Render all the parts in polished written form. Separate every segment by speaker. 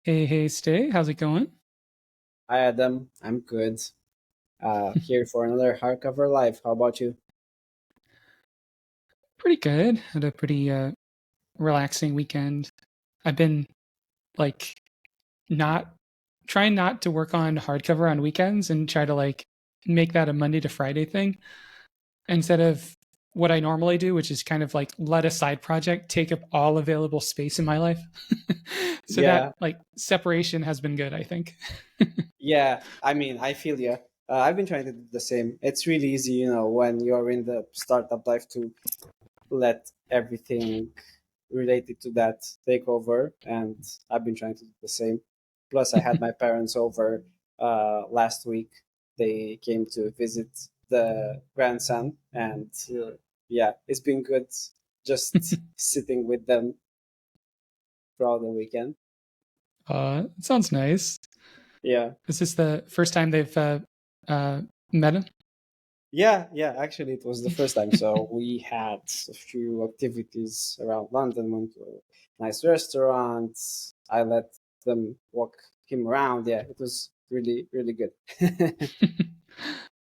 Speaker 1: Hey, Stay, how's it going?
Speaker 2: Hi Adam, I'm good. Here for another hardcover live. How about you?
Speaker 1: Pretty good. Had a pretty relaxing weekend. I've been like not trying not to work on hardcover on weekends and try to like make that a Monday to Friday thing instead of what I normally do, which is kind of like let a side project take up all available space in my life. So that
Speaker 2: Yeah,
Speaker 1: like separation has been good, I think.
Speaker 2: yeah. I feel you. I've been trying to do the same. It's really easy, when you're in the startup life to let everything related to that take over, and I've been trying to do the same. Plus, I had my parents over last week. They came to visit the grandson, and yeah, it's been good just sitting with them throughout the weekend.
Speaker 1: It sounds nice.
Speaker 2: Yeah,
Speaker 1: Is this the first time they've met him?
Speaker 2: yeah. Actually, it was the first time. So we had a few activities around London. Went to a nice restaurant. I let them walk him around. Yeah, it was really, really good.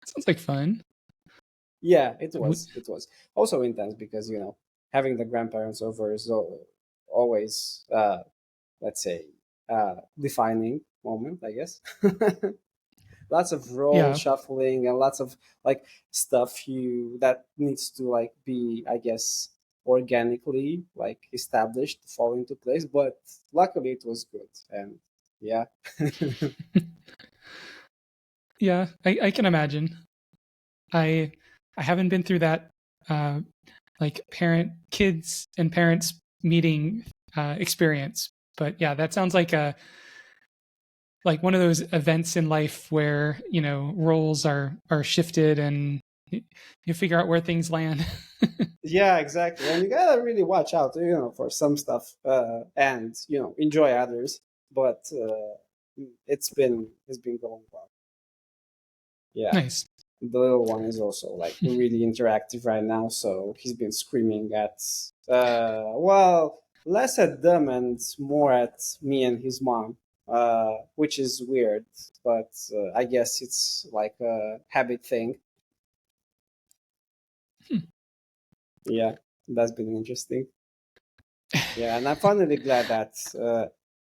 Speaker 1: Sounds like fun.
Speaker 2: Yeah, it
Speaker 1: W-
Speaker 2: was. It was also intense because having the grandparents over is always, let's say, defining moment, I guess. Lots of role
Speaker 1: Yeah,
Speaker 2: shuffling and lots of like stuff you that needs to like be, I guess, organically like established to fall into place. But luckily it was good. And yeah.
Speaker 1: yeah, I can imagine. I I haven't been through that uh, like kids and parents meeting experience, but yeah, that sounds like one of those events in life where roles are shifted and you figure out where things land.
Speaker 2: Yeah, exactly. And you gotta really watch out, for some stuff, and enjoy others. But it's been going well. Yeah.
Speaker 1: Nice.
Speaker 2: The little one is also like really interactive right now, so he's been screaming at well, less at them and more at me and his mom, which is weird, but I guess it's like a habit thing. Yeah, that's been interesting. Yeah, and I'm finally glad that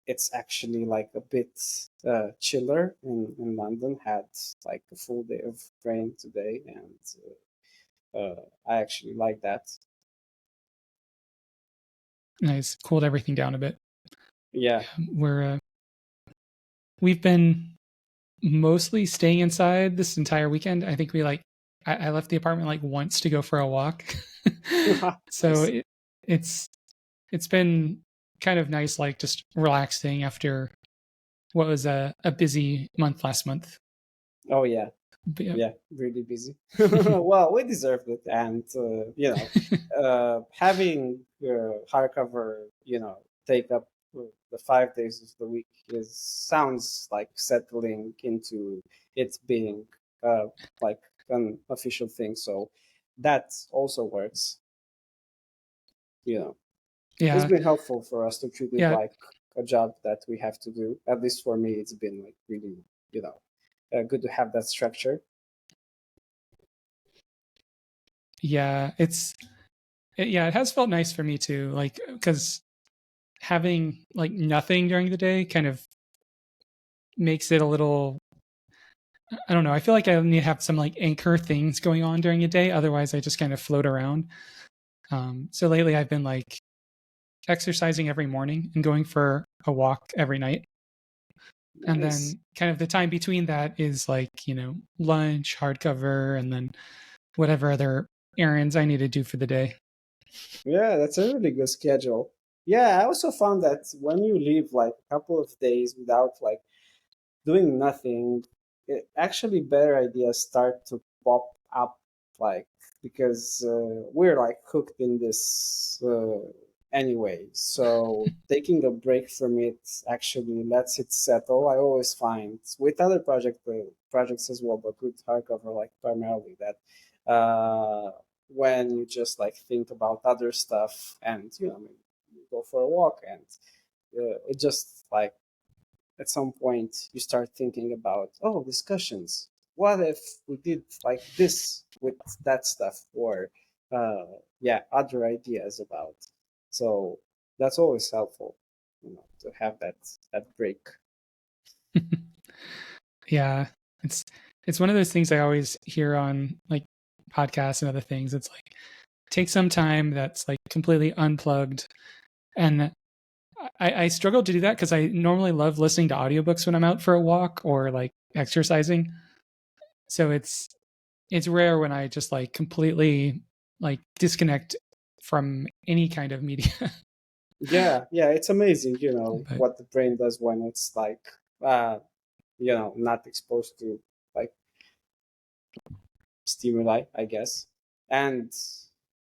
Speaker 2: it's actually like a bit chiller in London. Had like a full day of rain today, and I actually like that.
Speaker 1: Nice. Cooled everything down a bit.
Speaker 2: Yeah.
Speaker 1: We've been mostly staying inside this entire weekend. I think I left the apartment like once to go for a walk. So
Speaker 2: Nice.
Speaker 1: it's it's been kind of nice, like just relaxing after what was a busy month last month.
Speaker 2: Oh yeah,
Speaker 1: But yeah.
Speaker 2: yeah, really busy. Well, we deserved it, and having hardcover, take up the 5 days of the week is sounds like settling into it being uh, like an official thing. So that also works. You know, it's
Speaker 1: Yeah.
Speaker 2: been helpful for us to treat it
Speaker 1: Yeah.
Speaker 2: like a job that we have to do. At least for me, it's been like really, you know, good to have that structure.
Speaker 1: Yeah. Yeah, it has felt nice for me too. Like, because having like nothing during the day kind of makes it a little, I don't know. I feel like I need to have some like anchor things going on during a day. Otherwise, I just kind of float around. So lately, I've been like exercising every morning and going for a walk every night. And
Speaker 2: Nice.
Speaker 1: then kind of the time between that is like, lunch, hardcover, and then whatever other errands I need to do for the day.
Speaker 2: Yeah, that's a really good schedule. Yeah, I also found that when you leave like a couple of days without like doing nothing, actually better ideas start to pop up, like because we're like hooked in this anyway. So taking a break from it actually lets it settle. I always find with other projects as well, but with hardcover like primarily that when you just like think about other stuff and maybe you go for a walk and it just like at some point you start thinking about, oh, discussions. What if we did like this with that stuff, or yeah, other ideas about. So that's always helpful, to have that break.
Speaker 1: Yeah, it's one of those things I always hear on like podcasts and other things. It's like take some time that's like completely unplugged. And I struggle to do that because I normally love listening to audiobooks when I'm out for a walk or like exercising. So it's rare when I just like completely like disconnect from any kind of media.
Speaker 2: Yeah, yeah, it's amazing,
Speaker 1: But
Speaker 2: what the brain does when it's like, not exposed to like stimuli, I guess. And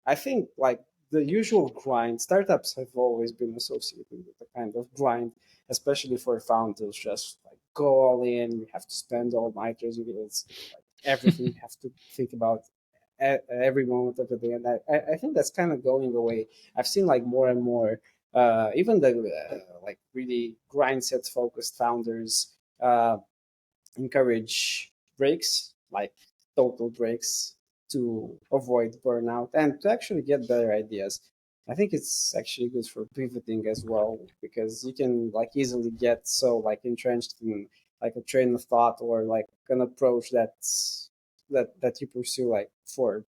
Speaker 2: I think like the usual grind, startups have always been associated with the kind of grind, especially for founders, just like go all in, you have to spend all nighters, it's like everything you have to think about at every moment of the day. And I think that's kind of going away. I've seen like more and more, even the like really grind set focused founders, encourage breaks, like total breaks, to avoid burnout and to actually get better ideas. I think it's actually good for pivoting as well, because you can like easily get so like entrenched in like a train of thought or like an approach that you pursue like for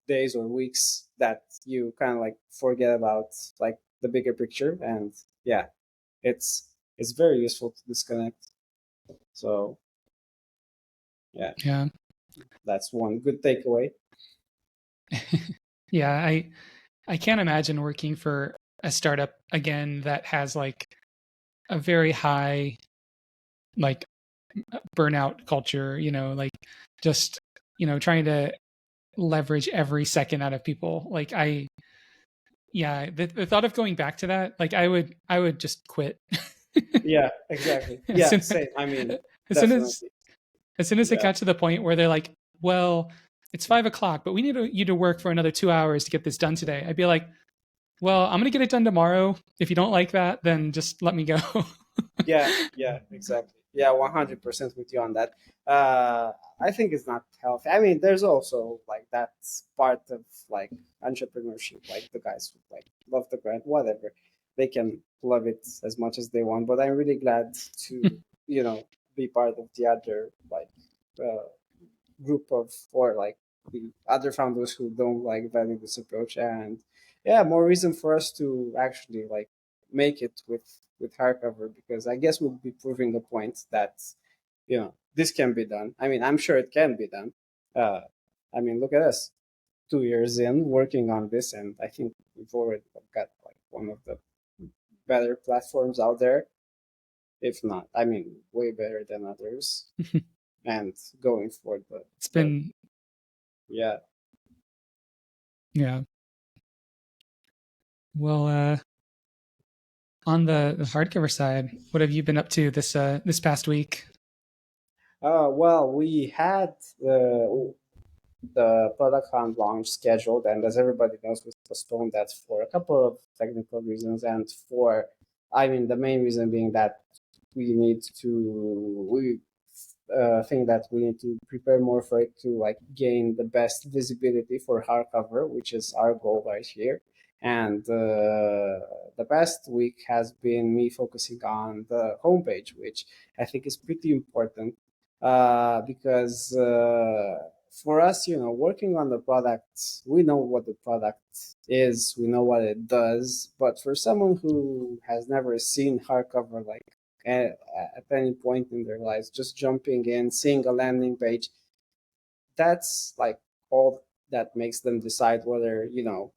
Speaker 2: days or weeks, that you kind of like forget about like the bigger picture. And yeah, it's very useful to disconnect. So yeah,
Speaker 1: yeah.
Speaker 2: that's one good takeaway.
Speaker 1: Yeah, I can't imagine working for a startup again that has like a very high like burnout culture, like just, trying to leverage every second out of people. Like yeah, the thought of going back to that, like I would just quit.
Speaker 2: Yeah, exactly.
Speaker 1: as
Speaker 2: Yeah,
Speaker 1: soon
Speaker 2: same. I mean,
Speaker 1: as soon as
Speaker 2: definitely.
Speaker 1: as soon as it
Speaker 2: Yeah,
Speaker 1: got to the point where they're like, well, it's 5 o'clock, but we need you to work for another 2 hours to get this done today. I'd be like, well, I'm gonna get it done tomorrow. If you don't like that, then just let me go.
Speaker 2: yeah, yeah, exactly. Yeah, 100% with you on that. Uh, I think it's not healthy. I mean, there's also like that's part of like entrepreneurship. Like the guys who like love the brand, whatever, they can love it as much as they want. But I'm really glad to, be part of the other like uh, group of, or like the other founders who don't like value this approach. And yeah, more reason for us to actually like make it with hardcover, because I guess we'll be proving the point that this can be done. I mean, I'm sure it can be done. uh I mean, look at us, 2 years in working on this, and I think we've already got like one of the better platforms out there, if not, I mean, way better than others. And going for
Speaker 1: It's
Speaker 2: the
Speaker 1: been
Speaker 2: yeah.
Speaker 1: yeah. Well, on the hardcover side, what have you been up to this past week?
Speaker 2: Well, we had the product hunt launch scheduled, and as everybody knows, we postponed that for a couple of technical reasons, and I mean, the main reason being that we think that we need to prepare more for it to like gain the best visibility for hardcover, which is our goal right here. And the past week has been me focusing on the homepage, which I think is pretty important, because for us, working on the product, we know what the product is, we know what it does. But for someone who has never seen hardcover, like at any point in their lives, just jumping in, seeing a landing page, that's like all that makes them decide whether,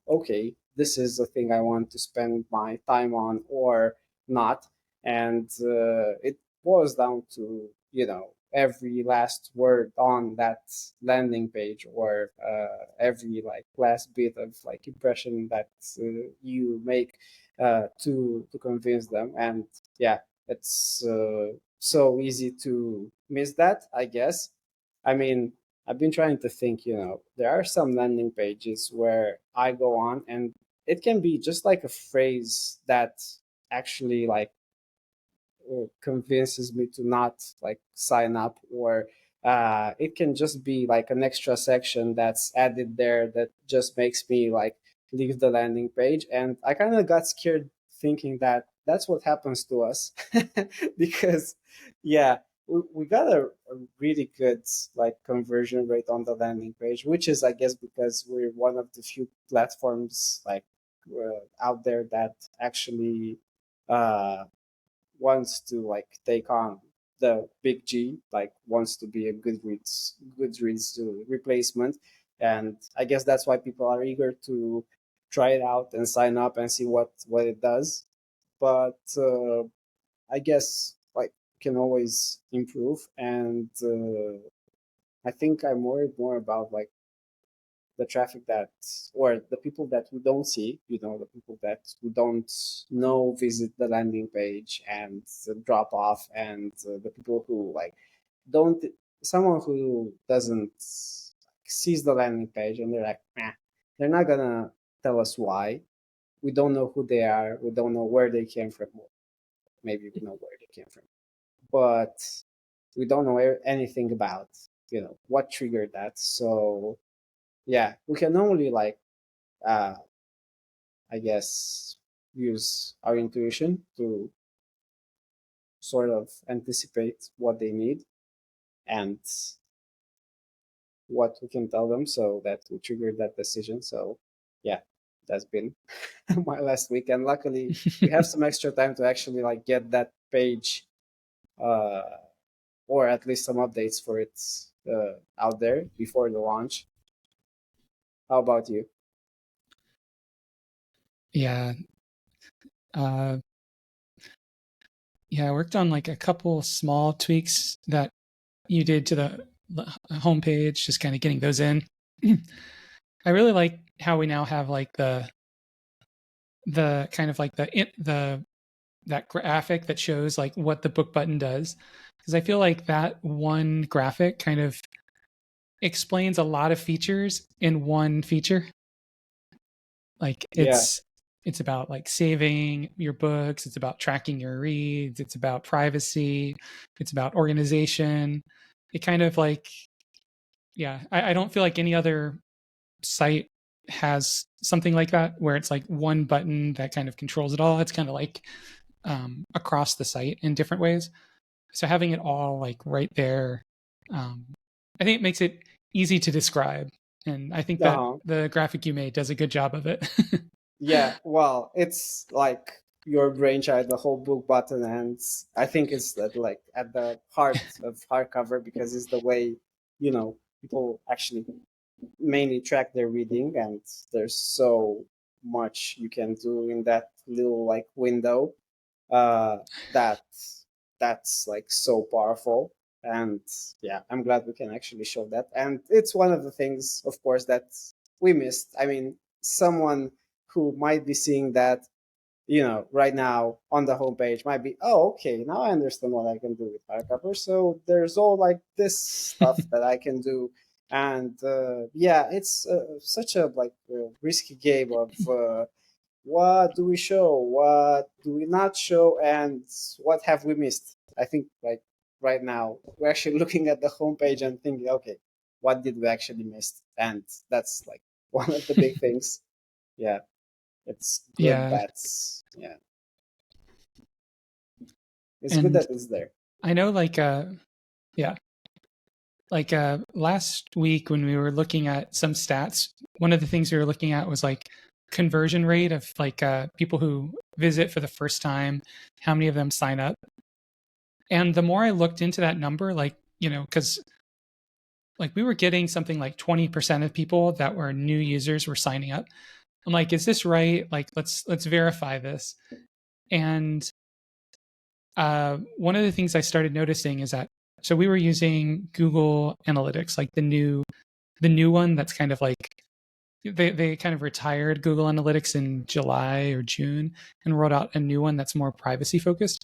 Speaker 2: okay, this is the thing I want to spend my time on or not. And it boils down to, every last word on that landing page, or every like last bit of like impression that you make to convince them. And yeah, it's so easy to miss that, I guess. I mean, I've been trying to think, there are some landing pages where I go on, and it can be just like a phrase that actually like convinces me to not like sign up, or it can just be like an extra section that's added there that just makes me like leave the landing page. And I kind of got scared thinking that that's what happens to us because yeah, we got a really good like conversion rate on the landing page, which is I guess because we're one of the few platforms like out there that actually uh wants to like take on the big G, like wants to be a Goodreads replacement. And I guess that's why people are eager to try it out and sign up and see what it does. But I guess like can always improve. And I think I'm worried more about like the traffic that, or the people that we don't see, the people that we don't know visit the landing page and drop off, and the people who like don't, someone who doesn't sees the landing page and they're like, they're not gonna tell us why. We don't know who they are. We don't know where they came from. Maybe we know where they came from, but we don't know anything about, what triggered that. So yeah, we can only like uh I guess use our intuition to sort of anticipate what they need and what we can tell them so that we trigger that decision. So yeah, that's been my last week, and luckily we have some extra time to actually like get that page uh or at least some updates for it out there before the launch. How about you?
Speaker 1: Yeah. Uh, yeah, I worked on like a couple small tweaks that you did to the homepage, just kind of getting those in. I really like how we now have like the kind of like the that graphic that shows like what the book button does, because I feel like that one graphic kind of explains a lot of features in one feature. Like
Speaker 2: Yeah,
Speaker 1: it's about like saving your books, it's about tracking your reads, it's about privacy, it's about organization. It kind of like, yeah, I don't feel like any other site has something like that where it's like one button that kind of controls it all. It's kind of like across the site in different ways. So having it all like right there, um, I think it makes it easy to describe. And I think that
Speaker 2: uh-huh.
Speaker 1: the graphic you made does a good job of it.
Speaker 2: Yeah, well, it's like your brainchild, the whole book button, and I think it's like at the heart of hardcover because it's the way people actually mainly track their reading, and there's so much you can do in that little like window uh, that that's like so powerful. And yeah, I'm glad we can actually show that. And it's one of the things, of course, that we missed. I mean, someone who might be seeing that, right now on the homepage might be, oh, okay, now I understand what I can do with hardcover. So there's all like this stuff that I can do. And yeah, it's such a like risky game of what do we show, what do we not show, and what have we missed. I think like right now we're actually looking at the homepage and thinking, okay, what did we actually miss? And that's like one of the big things. Yeah, it's good
Speaker 1: Yeah.
Speaker 2: that's yeah, it's good
Speaker 1: And
Speaker 2: that it's there.
Speaker 1: I know like yeah, like last week when we were looking at some stats, one of the things we were looking at was like conversion rate of like people who visit for the first time, how many of them sign up. And the more I looked into that number, like, cuz like we were getting something like 20% of people that were new users were signing up. I'm like, is this right? Like let's verify this. And one of the things I started noticing is that, so we were using Google Analytics, like the new one that's kind of like they kind of retired Google Analytics in July or June and rolled out a new one that's more privacy focused.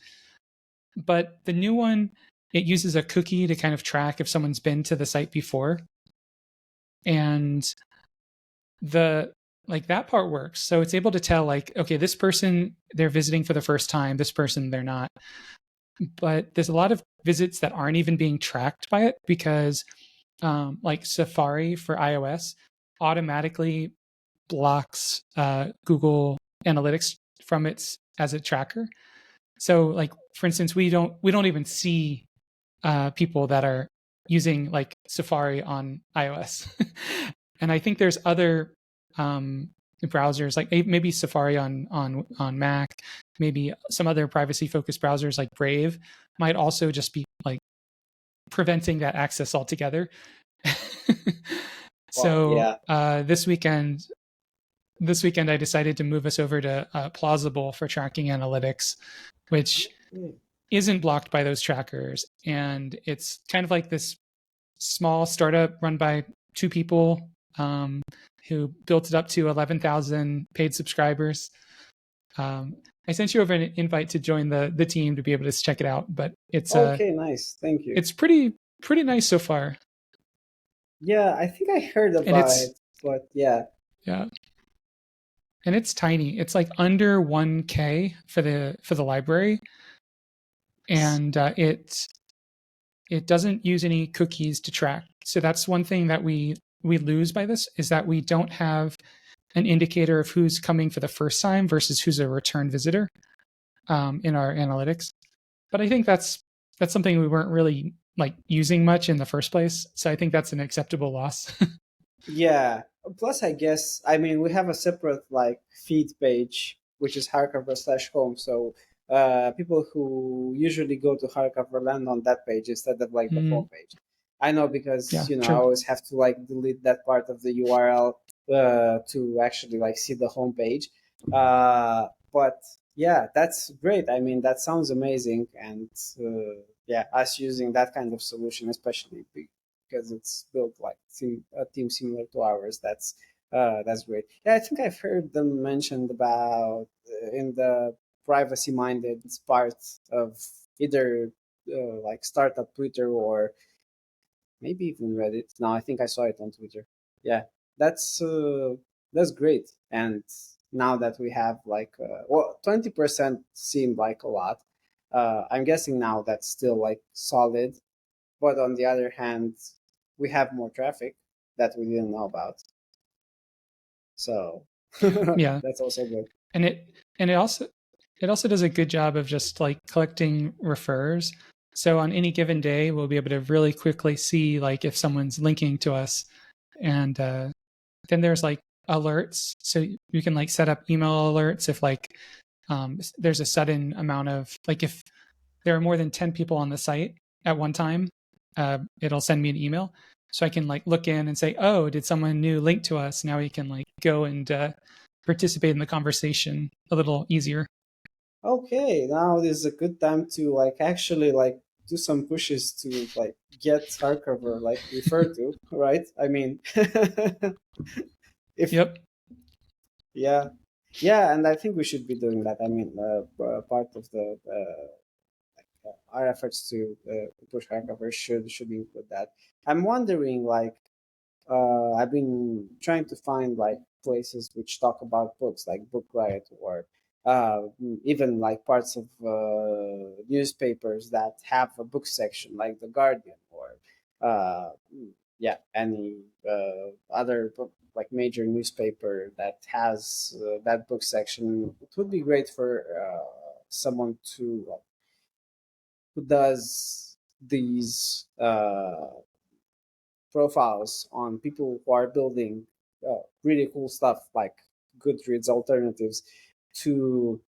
Speaker 1: But the new one, it uses a cookie to kind of track if someone's been to the site before. And the like that part works. So it's able to tell like, okay, this person they're visiting for the first time, this person they're not. but there's a lot of visits that aren't even being tracked by it because like Safari for iOS automatically blocks Google Analytics from its as a tracker. So like for instance, we don't even see people that are using like Safari on iOS. And I think there's other browsers like maybe Safari on Mac, maybe some other privacy focused browsers like Brave might also just be like preventing that access altogether.
Speaker 2: Well,
Speaker 1: So
Speaker 2: yeah.
Speaker 1: this weekend I decided to move us over to Plausible for tracking analytics, which isn't blocked by those trackers, and it's kind of like this small startup run by two people who built it up to 11,000 paid subscribers. I sent you over an invite to join the team to be able to check it out, but it's
Speaker 2: Okay, nice. Thank you.
Speaker 1: it's pretty nice so far.
Speaker 2: Yeah, I think I heard
Speaker 1: And
Speaker 2: about it, but yeah.
Speaker 1: yeah, and it's tiny. It's like under 1K for the library, and it doesn't use any cookies to track. So that's one thing that we lose by this, is that we don't have an indicator of who's coming for the first time versus who's a return visitor in our analytics. But I think that's something we weren't really like using much in the first place. So I think that's an acceptable loss.
Speaker 2: Yeah. Plus, I guess, I mean, we have a separate like feed page, which is hardcover/home. So people who usually go to hardcover land on that page instead of like the home page. I know because,
Speaker 1: Yeah,
Speaker 2: you know, I
Speaker 1: true.
Speaker 2: always have to like delete that part of the URL to actually like see the home page. But yeah, that's great. I mean, that sounds amazing. And yeah, us using that kind of solution, especially because it's built like a team similar to ours. That's great. Yeah, I think I've heard them mentioned about in the privacy-minded part of either like startup Twitter or maybe even Reddit. No, I think I saw it on Twitter. Yeah, that's uh, that's great. And now that we have like well, 20% seemed like a lot. I'm guessing now that's still like solid, but on the other hand, we have more traffic that we didn't know about. So
Speaker 1: Yeah.
Speaker 2: that's also good.
Speaker 1: And it also does a good job of just like collecting refers. So on any given day, we'll be able to really quickly see like if someone's linking to us, and then there's like alerts. So you can like set up email alerts if like there's a sudden amount of like if there are more than 10 people on the site at one time, it'll send me an email. So I can like look in and say, oh, did someone new link to us? Now we can like go and participate in the conversation a little easier.
Speaker 2: Okay, now is a good time to like actually like do some pushes to like get hardcover like referred to, right? I mean, if
Speaker 1: Yep.
Speaker 2: yeah, yeah, and I think we should be doing that. I mean, part of the our efforts to push hardcover should include that. I'm wondering like I've been trying to find like places which talk about books, like Book Riot, or even like parts of newspapers that have a book section, like The Guardian, or yeah, any other book, like major newspaper that has that book section. It would be great for someone to who does these profiles on people who are building really cool stuff like Goodreads alternatives to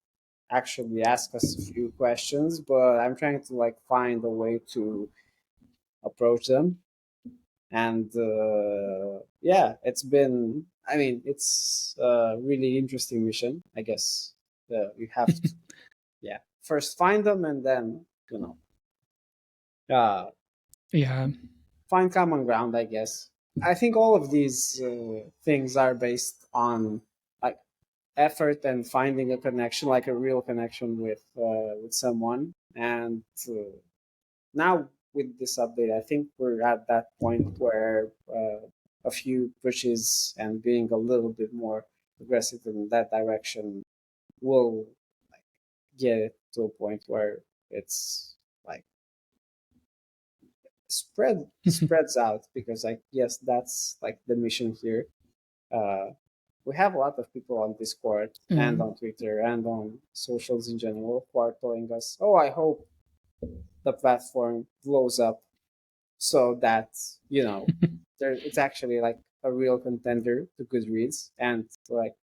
Speaker 2: actually ask us a few questions, but I'm trying to like find a way to approach them. And yeah, it's been, I mean, it's a really interesting mission, I guess. You have to, yeah, first find them and then, you know, uh,
Speaker 1: Yeah.
Speaker 2: find common ground, I guess. I think all of these things are based on like effort and finding a connection, like a real connection with someone. And now with this update, I think we're at that point where a few pushes and being a little bit more aggressive in that direction will like, get it to a point where it's spreads out, because like, yes, that's like the mission here. We have a lot of people on Discord and on Twitter and on socials in general who are telling us, "Oh, I hope the platform blows up so that it's actually like a real contender to Goodreads." And like,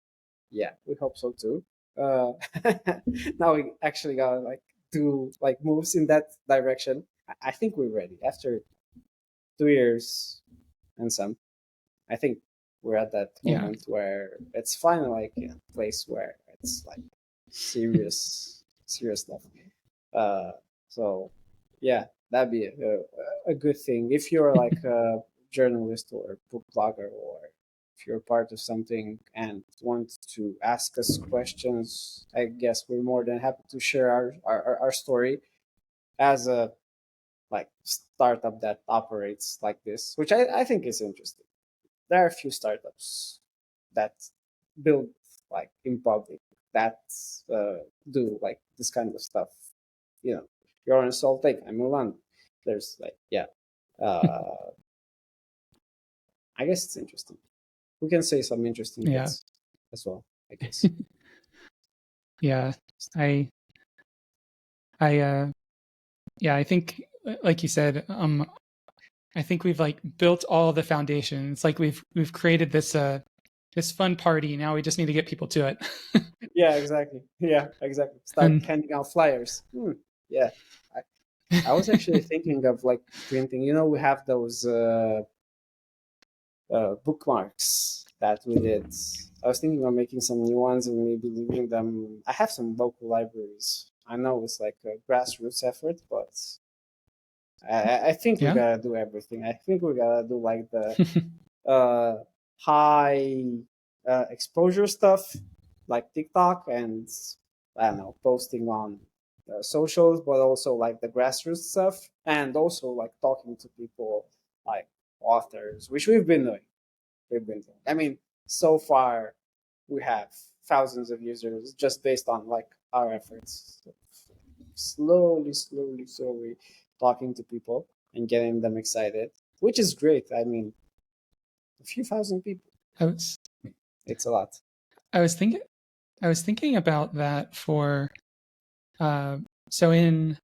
Speaker 2: yeah, we hope so too. Uh, Now we actually gotta like do like moves in that direction. I think we're ready after 2 years and some. I think we're at that moment where it's finally like a place where it's like serious stuff. Uh, so yeah, that'd be a good thing if you're like a journalist or book blogger, or if you're part of something and want to ask us questions. I guess we're more than happy to share our story as a like startup that operates like this, which I think is interesting. There are a few startups that build like in public, that do like this kind of stuff. You're in Salt Lake, I'm in London. There's like, yeah, uh, I guess it's interesting. We can say some interesting bits as well, I guess.
Speaker 1: Yeah, I think, like you said, I think we've like built all the foundations. Like we've created this fun party. Now we just need to get people to it.
Speaker 2: Yeah, exactly. Yeah, exactly. Start handing out flyers. Yeah, I was actually thinking of like printing. We have those bookmarks that we did. I was thinking of making some new ones and maybe leaving them. I have some local libraries. I know it's like a grassroots effort, but I think we gotta do everything. I think we gotta do like the high exposure stuff, like TikTok and I don't know, posting on socials, but also like the grassroots stuff, and also like talking to people like authors, which we've been doing. I mean, so far we have thousands of users just based on like our efforts. So slowly talking to people and getting them excited, which is great. I mean, a few thousand people. It's a lot.
Speaker 1: I was thinking about that for so in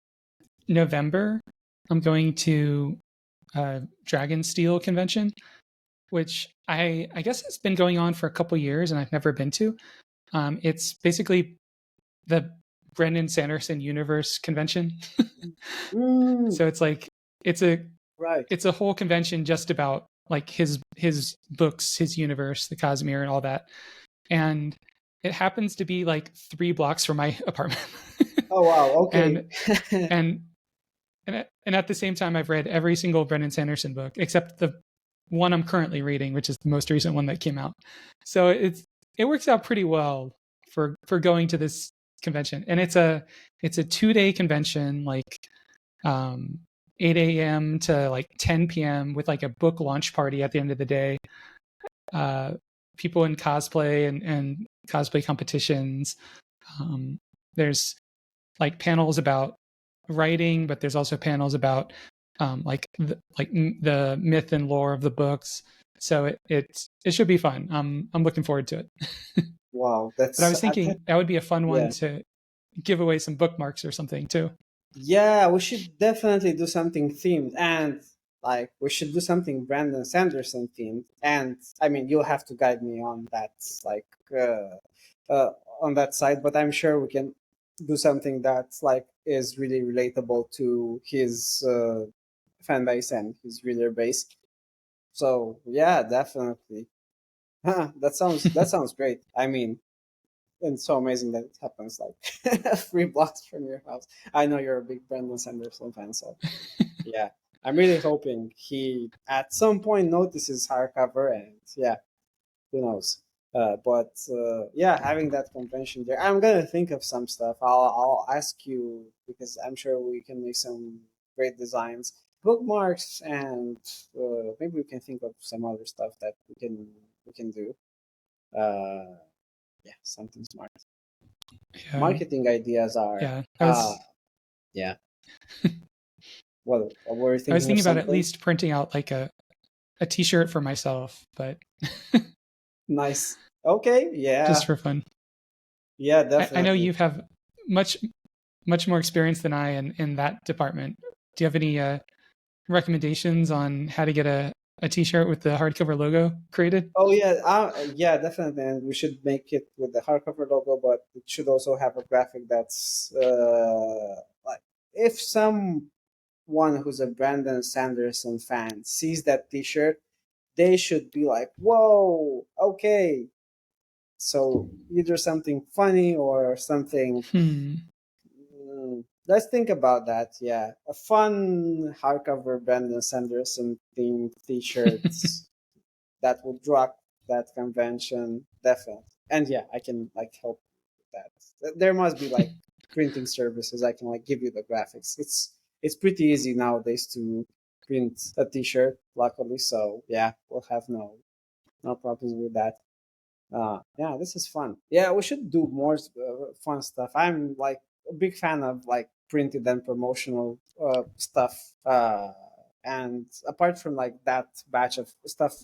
Speaker 1: November I'm going to Dragonsteel convention, which I guess it's been going on for a couple years and I've never been to. It's basically the Brendan Sanderson universe convention. So it's like it's a whole convention just about like his books, his universe, the Cosmere and all that. And it happens to be like 3 blocks from my apartment.
Speaker 2: Oh wow, okay.
Speaker 1: and at the same time I've read every single Brendan Sanderson book except the one I'm currently reading, which is the most recent one that came out. So it works out pretty well for going to this convention. And it's a 2-day convention, like 8 a.m. to like 10 p.m. with like a book launch party at the end of the day. People in cosplay and cosplay competitions. There's like panels about writing, but there's also panels about like the myth and lore of the books. So it should be fun. I'm looking forward to it.
Speaker 2: Wow,
Speaker 1: but I was thinking that would be a fun one to give away some bookmarks or something too.
Speaker 2: Yeah, we should definitely do something themed, and like we should do something Brandon Sanderson themed. And I mean, you'll have to guide me on that, like on that side. But I'm sure we can do something that's like is really relatable to his fan base and his reader base. So yeah, definitely. That sounds great. I mean, and so amazing that it happens like 3 blocks from your house. I know you're a big Brandon Sanderson fan, so yeah, I'm really hoping he at some point notices Hardcover, and yeah, who knows. But yeah, having that convention there, I'm gonna think of some stuff. I'll ask you because I'm sure we can make some great designs, bookmarks, and maybe we can think of some other stuff that we can do. Yeah, something smart. Marketing ideas are
Speaker 1: yeah.
Speaker 2: yeah. What were you
Speaker 1: I was
Speaker 2: thinking of
Speaker 1: thinking about at
Speaker 2: something?
Speaker 1: least printing out like a T-shirt for myself, but
Speaker 2: Nice. Okay.
Speaker 1: just
Speaker 2: Yeah.
Speaker 1: for fun.
Speaker 2: Yeah.
Speaker 1: I know
Speaker 2: Definitely.
Speaker 1: you have much much more experience than I in that department. Do you have any recommendations on how to get a T-shirt with the hardcover logo created?
Speaker 2: Oh yeah. Yeah. Definitely. And we should make it with the hardcover logo, but it should also have a graphic that's like if someone who's a Brandon Sanderson fan sees that T-shirt, they should be like, "Whoa, okay." So either something funny or something.
Speaker 1: Hmm.
Speaker 2: Let's think about that. Yeah, a fun hardcover Brandon Sanderson themed T-shirts that would rock that convention, definitely. And yeah, I can like help with that. There must be like printing services. I can like give you the graphics. It's pretty easy nowadays to print a T-shirt. Luckily, so yeah, we'll have no problems with that. Yeah, this is fun. Yeah, we should do more fun stuff. I'm like a big fan of like printed and promotional stuff. And apart from like that batch of stuff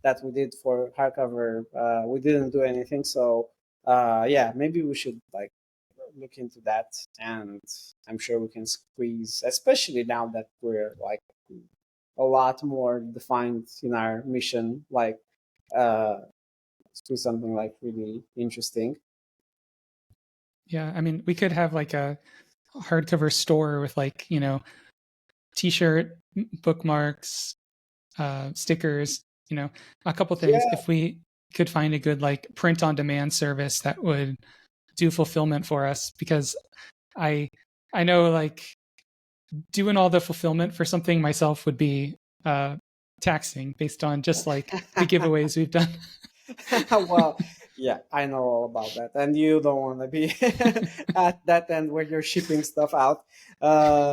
Speaker 2: that we did for hardcover, we didn't do anything. So yeah, maybe we should like look into that. And I'm sure we can squeeze, especially now that we're like a lot more defined in our mission. Like uh do something like really interesting.
Speaker 1: Yeah, I mean, we could have like a hardcover store with like T-shirt, bookmarks, stickers, a couple things.
Speaker 2: Yeah,
Speaker 1: If we could find a good like print on demand service that would do fulfillment for us, because I I know like doing all the fulfillment for something myself would be taxing based on just like the giveaways we've done.
Speaker 2: well, yeah, I know all about that, and you don't want to be at that end where you're shipping stuff out.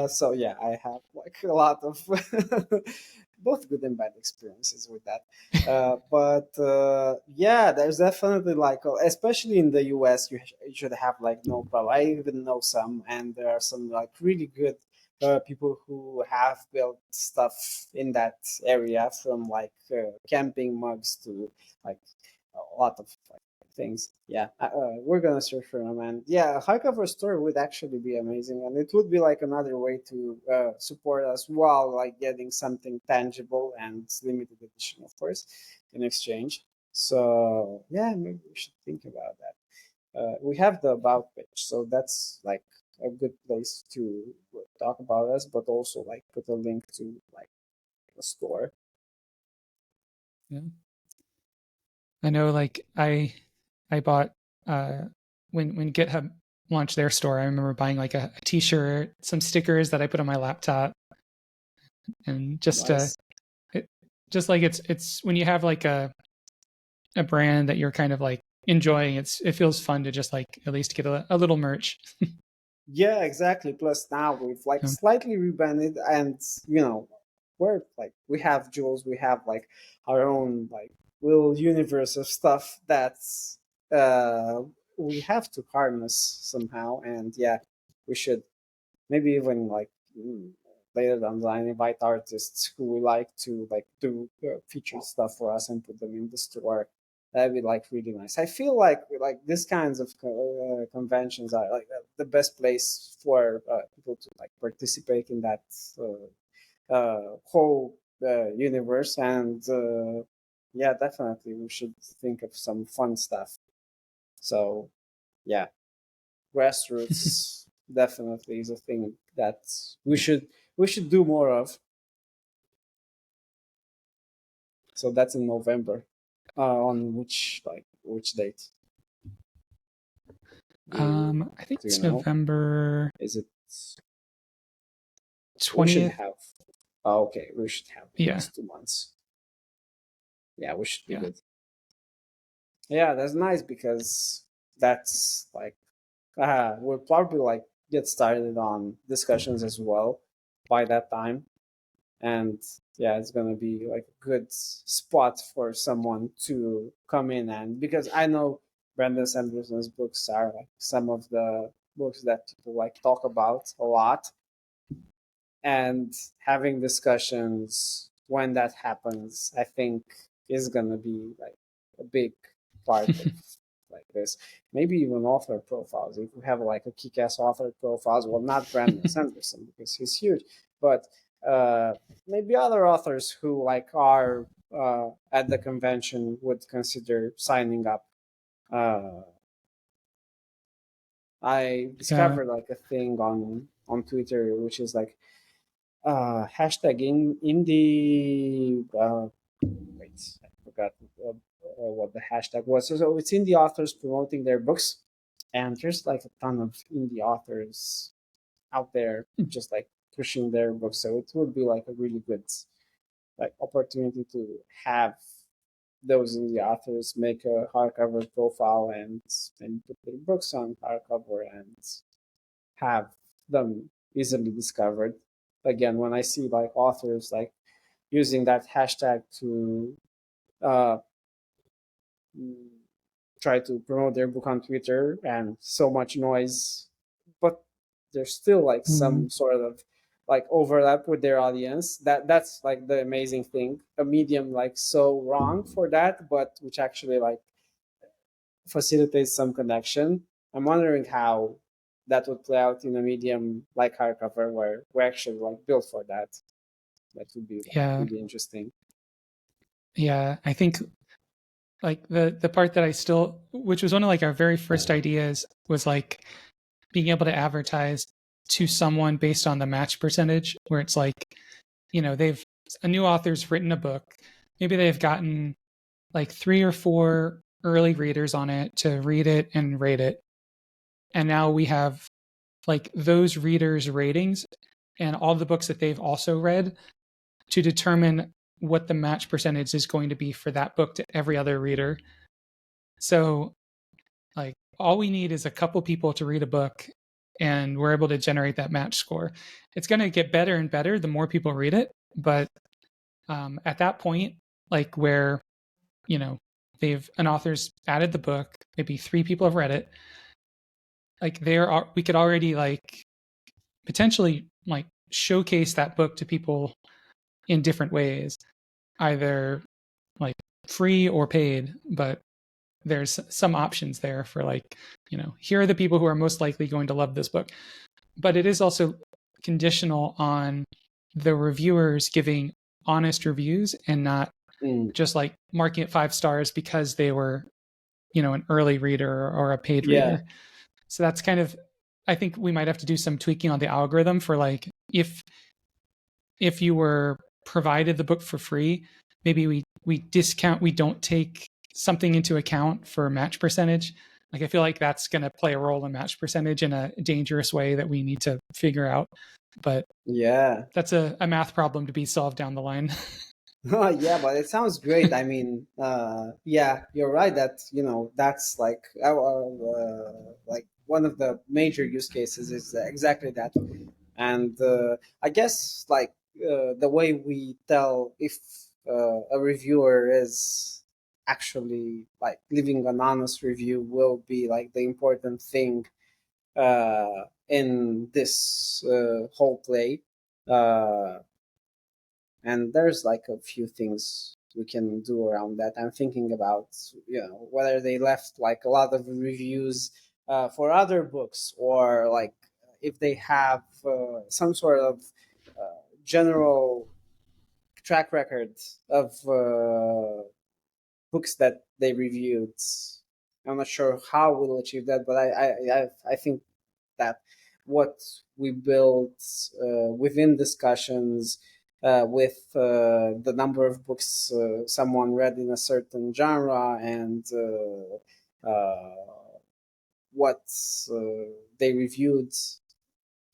Speaker 2: So yeah, I have like a lot of both good and bad experiences with that. But yeah, there's definitely like, especially in the US, you should have like no problem. I even know some, and there are some like really good people who have built stuff in that area, from like camping mugs to like a lot of like, things. Yeah, we're gonna search for them, and yeah, a hardcover store would actually be amazing, and it would be like another way to support us while like getting something tangible and limited edition, of course, in exchange. So yeah, maybe we should think about that. We have the about page, so that's like a good place to talk about us, but also like put a link to like a store.
Speaker 1: Yeah. I know like I bought uh when GitHub launched their store, I remember buying like a t-shirt, some stickers that I put on my laptop, and
Speaker 2: Nice.
Speaker 1: it, just like it's when you have like a brand that you're kind of like enjoying, it feels fun to just like at least get a little merch.
Speaker 2: Yeah, exactly. Plus now we've like
Speaker 1: Um,
Speaker 2: slightly rebranded, and we're like we have jewels, we have like our own like little universe of stuff that's uh we have to harness somehow. And yeah, we should maybe even like later down the line invite artists who would like to like do featured stuff for us and put them in the store. That'd be like really nice. I feel like this kinds of conventions are like the best place for people to like participate in that whole universe. And yeah, definitely we should think of some fun stuff. So yeah, grassroots definitely is a thing that we should do more of. So that's in November. On which date?
Speaker 1: I think
Speaker 2: Do you
Speaker 1: it's
Speaker 2: know?
Speaker 1: November
Speaker 2: Is it? We should
Speaker 1: 20th.
Speaker 2: have. Oh, okay, we should have at
Speaker 1: Yeah.
Speaker 2: least 2 months. Yeah, we should be
Speaker 1: Yeah.
Speaker 2: good. Yeah, that's nice because that's like we'll probably like get started on discussions as well by that time. And yeah, it's gonna be like a good spot for someone to come in. And because I know Brandon Sanderson's books are like some of the books that people like talk about a lot. and having discussions when that happens, I think, is gonna be like a big part of like this. Maybe even author profiles. If we have like a kick-ass author profiles, well, not Brandon Sanderson because he's huge, but uh, maybe other authors who like are at the convention would consider signing up. Uh, I
Speaker 1: Yeah.
Speaker 2: discovered like a thing on Twitter, which is like hashtag in indie. Wait, I forgot what the hashtag was. So it's indie authors promoting their books, and there's like a ton of indie authors out there just like pushing their books. So it would be like a really good like opportunity to have those indie authors make a hardcover profile and put their books on hardcover and have them easily discovered. Again, when I see like authors like using that hashtag to uh, try to promote their book on Twitter and so much noise, but there's still like
Speaker 1: Mhm.
Speaker 2: some sort of like overlap with their audience. That's like the amazing thing. A medium like so wrong for that, but which actually like facilitates some connection. I'm wondering how that would play out in a medium like hardcover where we're actually like built for that. That would be like
Speaker 1: Yeah.
Speaker 2: really interesting.
Speaker 1: Yeah. I think like the part that I still, which was one of like our very first ideas, was like being able to advertise to someone based on the match percentage, where it's like, they've a new author's written a book, maybe they've gotten like 3 or 4 early readers on it to read it and rate it, and now we have like those readers ratings and all the books that they've also read to determine what the match percentage is going to be for that book to every other reader. So like all we need is a couple people to read a book and we're able to generate that match score. It's going to get better and better the more people read it, but at that point, like where you know they've an author's added the book, maybe 3 people have read it, like we could already like potentially like showcase that book to people in different ways, either like free or paid, but there's some options there for like, here are the people who are most likely going to love this book. But it is also conditional on the reviewers giving honest reviews and not
Speaker 2: Mm.
Speaker 1: just like marking it 5 stars because they were, an early reader or a paid
Speaker 2: Yeah.
Speaker 1: reader. So that's kind of, I think we might have to do some tweaking on the algorithm for like if you were provided the book for free, maybe we don't take something into account for match percentage. Like I feel like that's going to play a role in match percentage in a dangerous way that we need to figure out. But
Speaker 2: Yeah.
Speaker 1: that's a math problem to be solved down the line.
Speaker 2: Yeah, but it sounds great. I mean, yeah, you're right that that's like one of the major use cases is exactly that. And I guess like the way we tell if a reviewer is actually like leaving an honest review will be like the important thing in this whole play. Uh, and there's like a few things we can do around that. I'm thinking about whether they left like a lot of reviews for other books, or like if they have some sort of general track record of books that they reviewed. I'm not sure how we'll achieve that, but I think that what we build within discussions with the number of books someone read in a certain genre and what they reviewed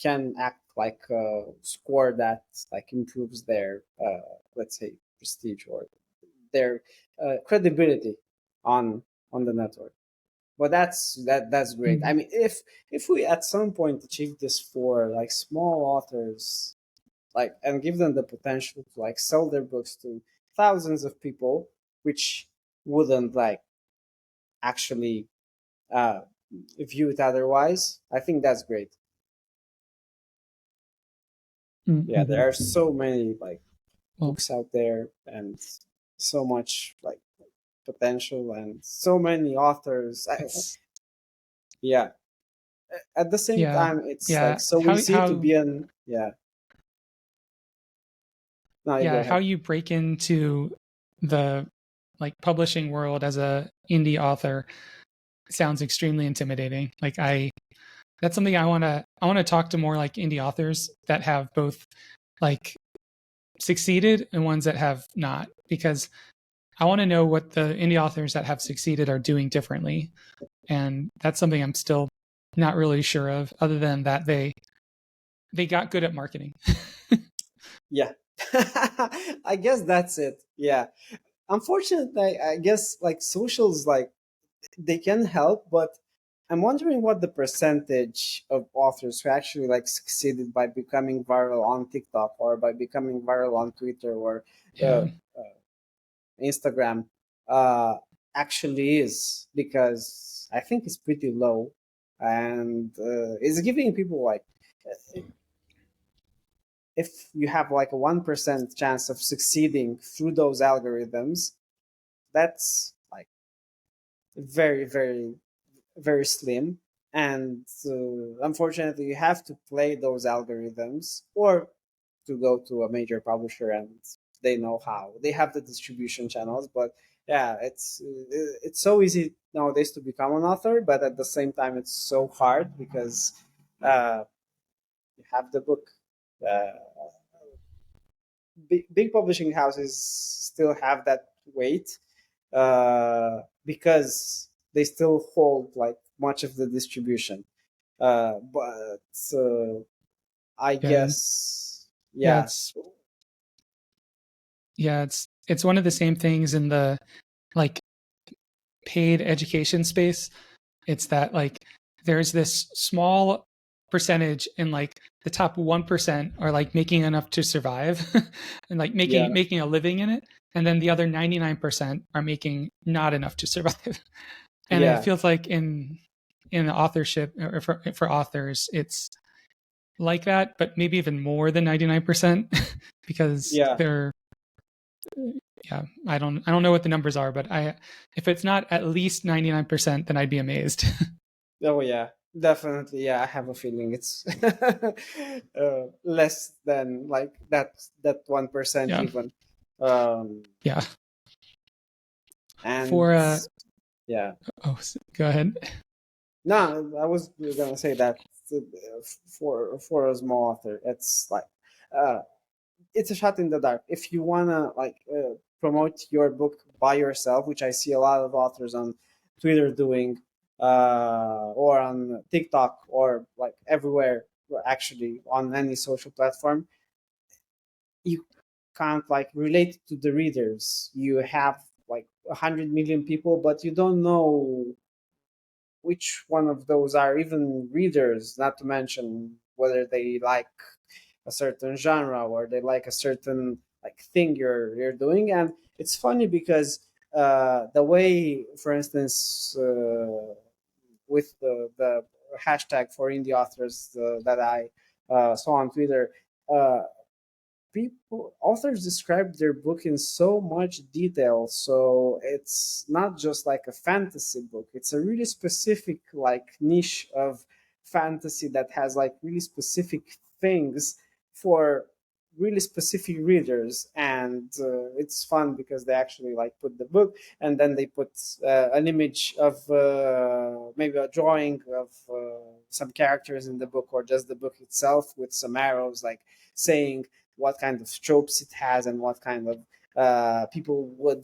Speaker 2: can act like a score that like improves their let's say prestige or their credibility on the network. But that's great. I mean, if we at some point achieve this for like small authors, like and give them the potential to like sell their books to thousands of people, which wouldn't like actually uh, view it otherwise, I think that's great. Yeah,
Speaker 1: Mm-hmm.
Speaker 2: there are so many like
Speaker 1: Well,
Speaker 2: books out there, and so much like potential, and so many authors.
Speaker 1: it's
Speaker 2: Yeah, at the same
Speaker 1: yeah,
Speaker 2: time, it's like
Speaker 1: yeah.
Speaker 2: so easy to be an yeah. No, you go
Speaker 1: How
Speaker 2: ahead.
Speaker 1: you break into the like publishing world as a indie author sounds extremely intimidating. Like that's something I want to talk to more like indie authors that have both like succeeded and ones that have not, because I want to know what the indie authors that have succeeded are doing differently. And that's something I'm still not really sure of, other than that they got good at marketing.
Speaker 2: Yeah, I guess that's it. Yeah, unfortunately, I guess like socials, like they can help, but I'm wondering what the percentage of authors who actually like succeeded by becoming viral on TikTok or by becoming viral on Twitter or uh,
Speaker 1: Yeah.
Speaker 2: Instagram uh, actually is, because I think it's pretty low, and it's giving people like, if you have like a 1% chance of succeeding through those algorithms, that's like very, very, very slim. And unfortunately, you have to play those algorithms or to go to a major publisher, and they know how. They have the distribution channels, but yeah, it's so easy nowadays to become an author, but at the same time, it's so hard because uh, you have the book. Uh, big publishing houses still have that weight because they still hold like much of the distribution. But I
Speaker 1: Yeah.
Speaker 2: guess,
Speaker 1: Yeah,
Speaker 2: yeah,
Speaker 1: it's one of the same things in the like paid education space. It's that like there's this small percentage in like the top 1% are like making enough to survive and like
Speaker 2: yeah,
Speaker 1: making a living in it, and then the other 99% are making not enough to survive. And it
Speaker 2: yeah,
Speaker 1: feels like in the authorship or for authors it's like that, but maybe even more than 99% because
Speaker 2: yeah.
Speaker 1: they're yeah, I don't know what the numbers are, but I if it's not at least 99%, then I'd be amazed.
Speaker 2: Oh yeah, definitely. Yeah, I have a feeling it's less than like that 1%
Speaker 1: Yeah.
Speaker 2: even. Um,
Speaker 1: Yeah.
Speaker 2: and
Speaker 1: For
Speaker 2: yeah,
Speaker 1: oh, go ahead.
Speaker 2: no, I was gonna say that uh, for a small author, it's like uh, it's a shot in the dark. If you wanna like promote your book by yourself, which I see a lot of authors on Twitter doing, or on TikTok, or like everywhere, actually on any social platform, you can't like relate to the readers. You have like 100 million people, but you don't know which one of those are even readers, not to mention whether they like a certain genre or they like a certain like thing you're doing. And it's funny because the way, for instance, with the hashtag for indie authors that I saw on Twitter, uh, people authors describe their book in so much detail, so it's not just like a fantasy book, it's a really specific like niche of fantasy that has like really specific things for really specific readers. And it's fun because they actually like put the book, and then they put an image of maybe a drawing of some characters in the book, or just the book itself with some arrows like saying what kind of tropes it has and what kind of people would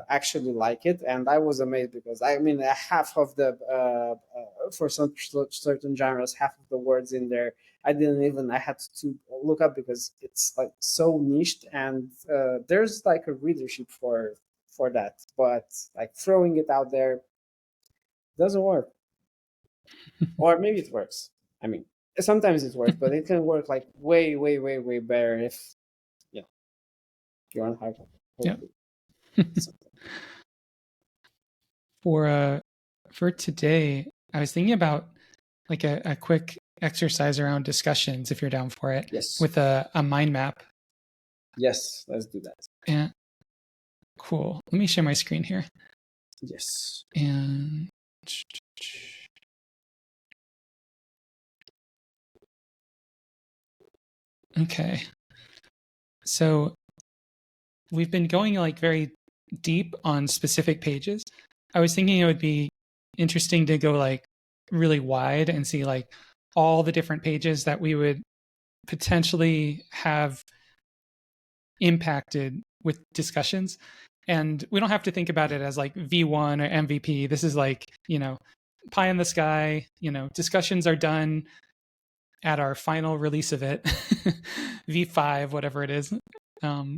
Speaker 2: actually like it. And I was amazed because I mean half of the for some certain genres, half of the words in there I had to look up because it's like so niched, and there's like a readership for that, but like throwing it out there doesn't work. Or maybe it works. I mean, sometimes it works, but it can work like way, way, way, way better if yeah, you're on hardcover.
Speaker 1: Yeah.
Speaker 2: Hopefully,
Speaker 1: For today, I was thinking about like a quick exercise around discussions if you're down for it.
Speaker 2: Yes.
Speaker 1: With a mind map.
Speaker 2: Yes, let's do that.
Speaker 1: And cool. Let me share my screen here.
Speaker 2: Yes.
Speaker 1: And okay. So we've been going like very deep on specific pages. I was thinking it would be interesting to go like really wide and see like all the different pages that we would potentially have impacted with discussions. And we don't have to think about it as like V1 or MVP. This is like, pie in the sky, discussions are done at our final release of it, V5, whatever it is,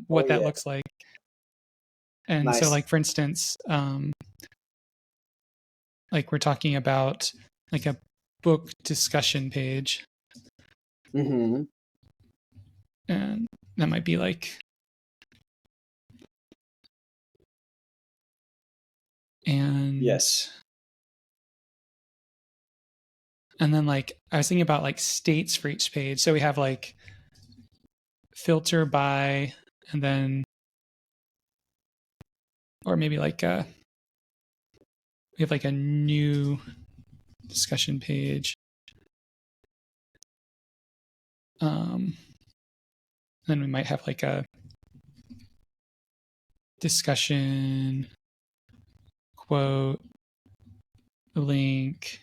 Speaker 1: what that looks like. And
Speaker 2: nice.
Speaker 1: So like, for instance, like we're talking about like a book discussion page.
Speaker 2: Mm-hmm.
Speaker 1: And that might be like, and
Speaker 2: yes.
Speaker 1: And then like I was thinking about like states for each page. So we have like filter by, and then, or maybe like we have like a new discussion page. Then we might have like a discussion quote, link,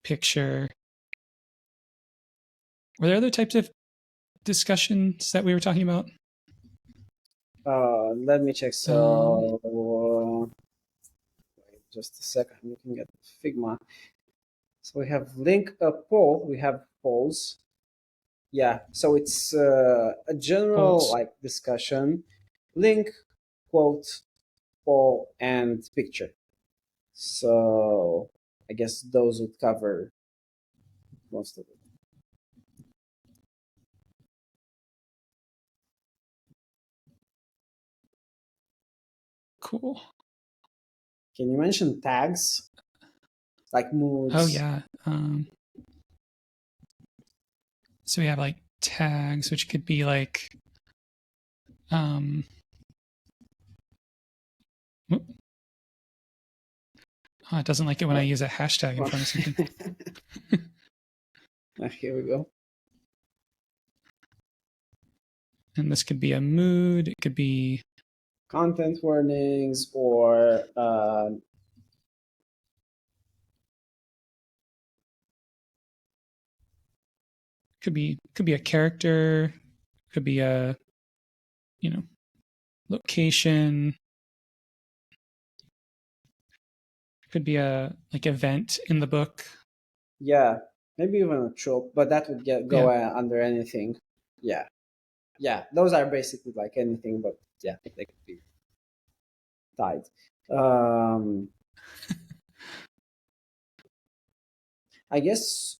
Speaker 1: picture. Were there other types of discussions that we were talking about?
Speaker 2: Let me check. So wait just a second. I'm looking at Figma. So we have link a poll. We have polls. Yeah. So it's a general
Speaker 1: Polls.
Speaker 2: like discussion, link, quote, poll, and picture. So I guess those would cover most of it.
Speaker 1: Cool.
Speaker 2: Can you mention tags? Like moods?
Speaker 1: Oh, yeah. So we have like tags, which could be like, oh, it doesn't like it when I use a hashtag in front of something.
Speaker 2: Here we go.
Speaker 1: And this could be a mood. It could be
Speaker 2: content warnings, or
Speaker 1: could be a character, could be a location, could be a like event in the book.
Speaker 2: Yeah, maybe even a trope, but that would go under anything. Yeah, those are basically like anything, but yeah, they could be tied. I guess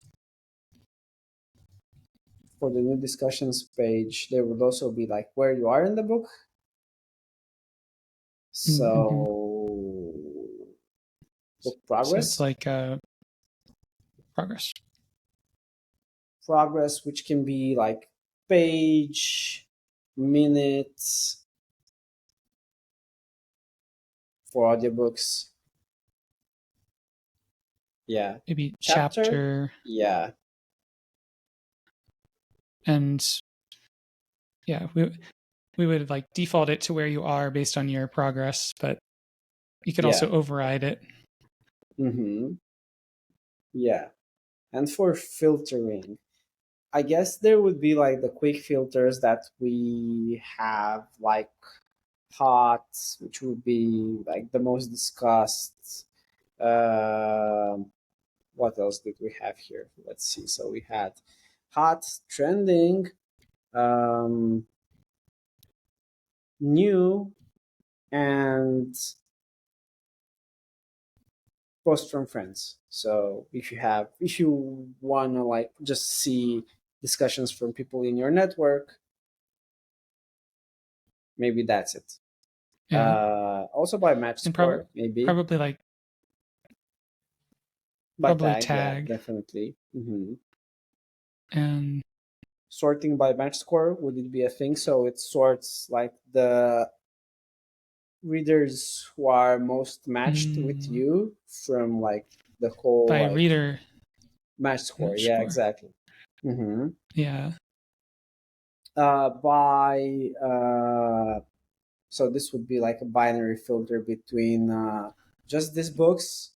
Speaker 2: for the new discussions page, there would also be like where you are in the book. So book progress.
Speaker 1: So it's like progress.
Speaker 2: Progress, which can be like page, minutes for audiobooks. Yeah.
Speaker 1: Maybe chapter.
Speaker 2: Yeah.
Speaker 1: And yeah, we would like default it to where you are based on your progress, but you could also override it.
Speaker 2: Mm-hmm. Yeah. And for filtering, I guess there would be like the quick filters that we have, like hot, which would be like the most discussed. What else did we have here? Let's see. So we had hot, trending, new, and post from friends. So if you want to like just see discussions from people in your network, maybe that's it. Yeah. Also by match score, maybe.
Speaker 1: Probably like
Speaker 2: by tag. Yeah, definitely. Mm-hmm.
Speaker 1: And
Speaker 2: sorting by match score, would it be a thing? So it sorts like the readers who are most matched with you from like the whole
Speaker 1: by
Speaker 2: like
Speaker 1: reader
Speaker 2: match score.
Speaker 1: match
Speaker 2: Yeah,
Speaker 1: score.
Speaker 2: exactly. Mm-hmm.
Speaker 1: Yeah.
Speaker 2: By so this would be like a binary filter between just these books,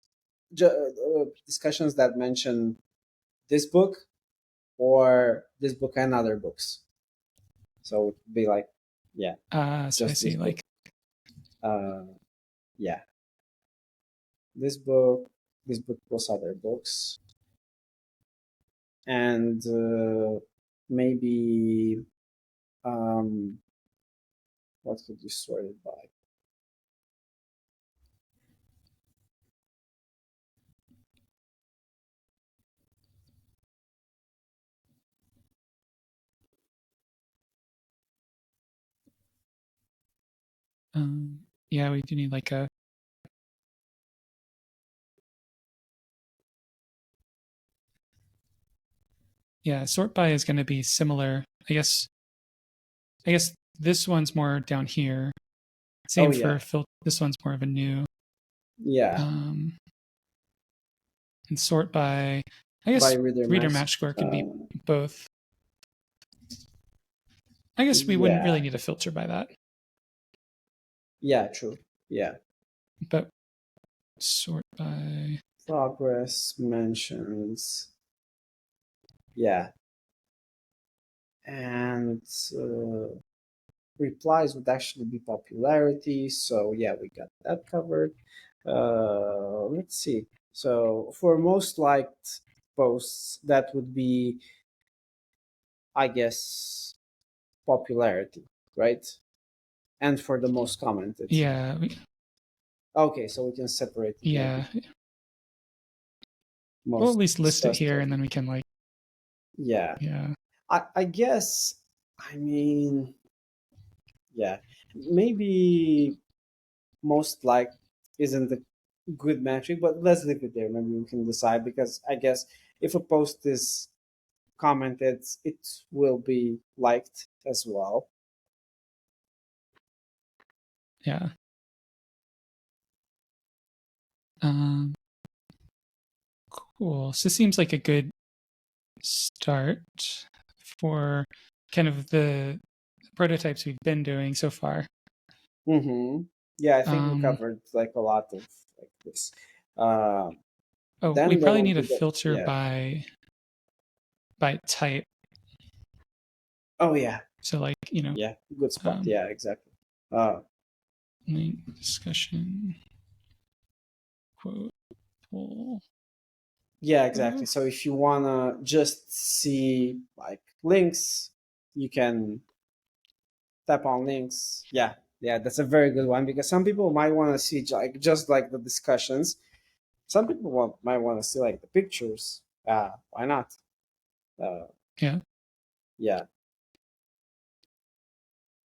Speaker 2: discussions that mention this book or this book and other books. So it would be like, yeah,
Speaker 1: So I
Speaker 2: just this
Speaker 1: see.
Speaker 2: book.
Speaker 1: Like,
Speaker 2: Yeah, this book, this book plus other books, and maybe what could you sort it by?
Speaker 1: yeah, we do need like a sort by is going to be similar. I guess this one's more down here. Same
Speaker 2: Yeah.
Speaker 1: for this one's more of a new.
Speaker 2: Yeah.
Speaker 1: And sort by, I guess
Speaker 2: By
Speaker 1: reader match score can be both. I guess we wouldn't really need a filter by that.
Speaker 2: Yeah, true. Yeah.
Speaker 1: But sort by
Speaker 2: progress, mentions. Yeah. And replies would actually be popularity. So yeah, we got that covered. Let's see. So for most liked posts, that would be, I guess, popularity, right? And for the most commented.
Speaker 1: yeah.
Speaker 2: Okay, so we can separate it.
Speaker 1: Yeah. We'll at least list it here, and then we can like.
Speaker 2: Yeah.
Speaker 1: Yeah.
Speaker 2: I guess. I mean, yeah, maybe most liked isn't a good metric, but let's leave it there. Maybe we can decide, because I guess if a post is commented, it will be liked as well.
Speaker 1: Yeah. Cool. So this seems like a good start for kind of the prototypes we've been doing so far.
Speaker 2: Mm-hmm. Yeah, I think we covered like a lot of like this. Then
Speaker 1: we probably need a filter by type.
Speaker 2: Oh yeah.
Speaker 1: So like,
Speaker 2: Yeah, good spot. Yeah, exactly.
Speaker 1: Link discussion quote poll.
Speaker 2: Yeah, exactly. So if you wanna just see like links, you can tap on links. Yeah, that's a very good one, because some people might want to see like just like the discussions. Some people might want to see like the pictures. Why not?
Speaker 1: Yeah.
Speaker 2: Yeah.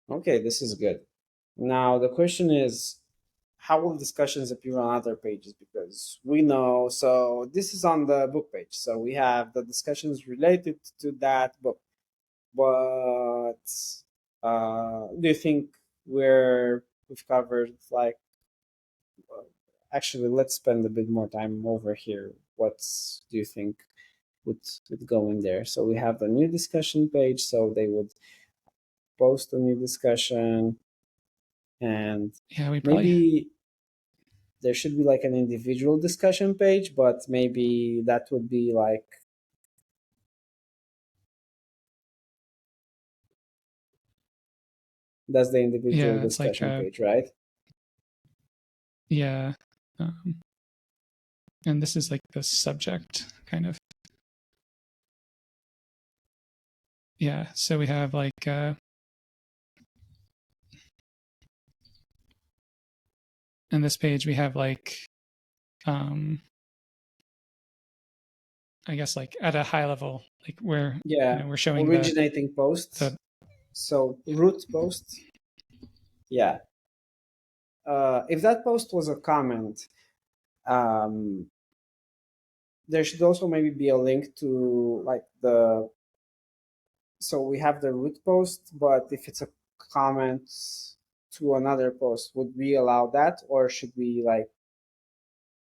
Speaker 2: Okay, this is good. Now the question is, how will discussions appear on other pages? Because we know, so this is on the book page, so we have the discussions related to that book. But do you think we've covered like? Actually, let's spend a bit more time over here. What do you think would go in there? So we have the new discussion page, so they would post a new discussion, and
Speaker 1: yeah, we probably
Speaker 2: maybe there should be like an individual discussion page, but maybe that would be like, that's the individual discussion page, right?
Speaker 1: Yeah. And this is like the subject kind of. Yeah. So we have like and this page we have like I guess like at a high level, like where we're showing
Speaker 2: originating posts. So root posts. Yeah. If that post was a comment, there should also maybe be a link to like the so we have the root post, but if it's a comment to another post, would we allow that, or should we like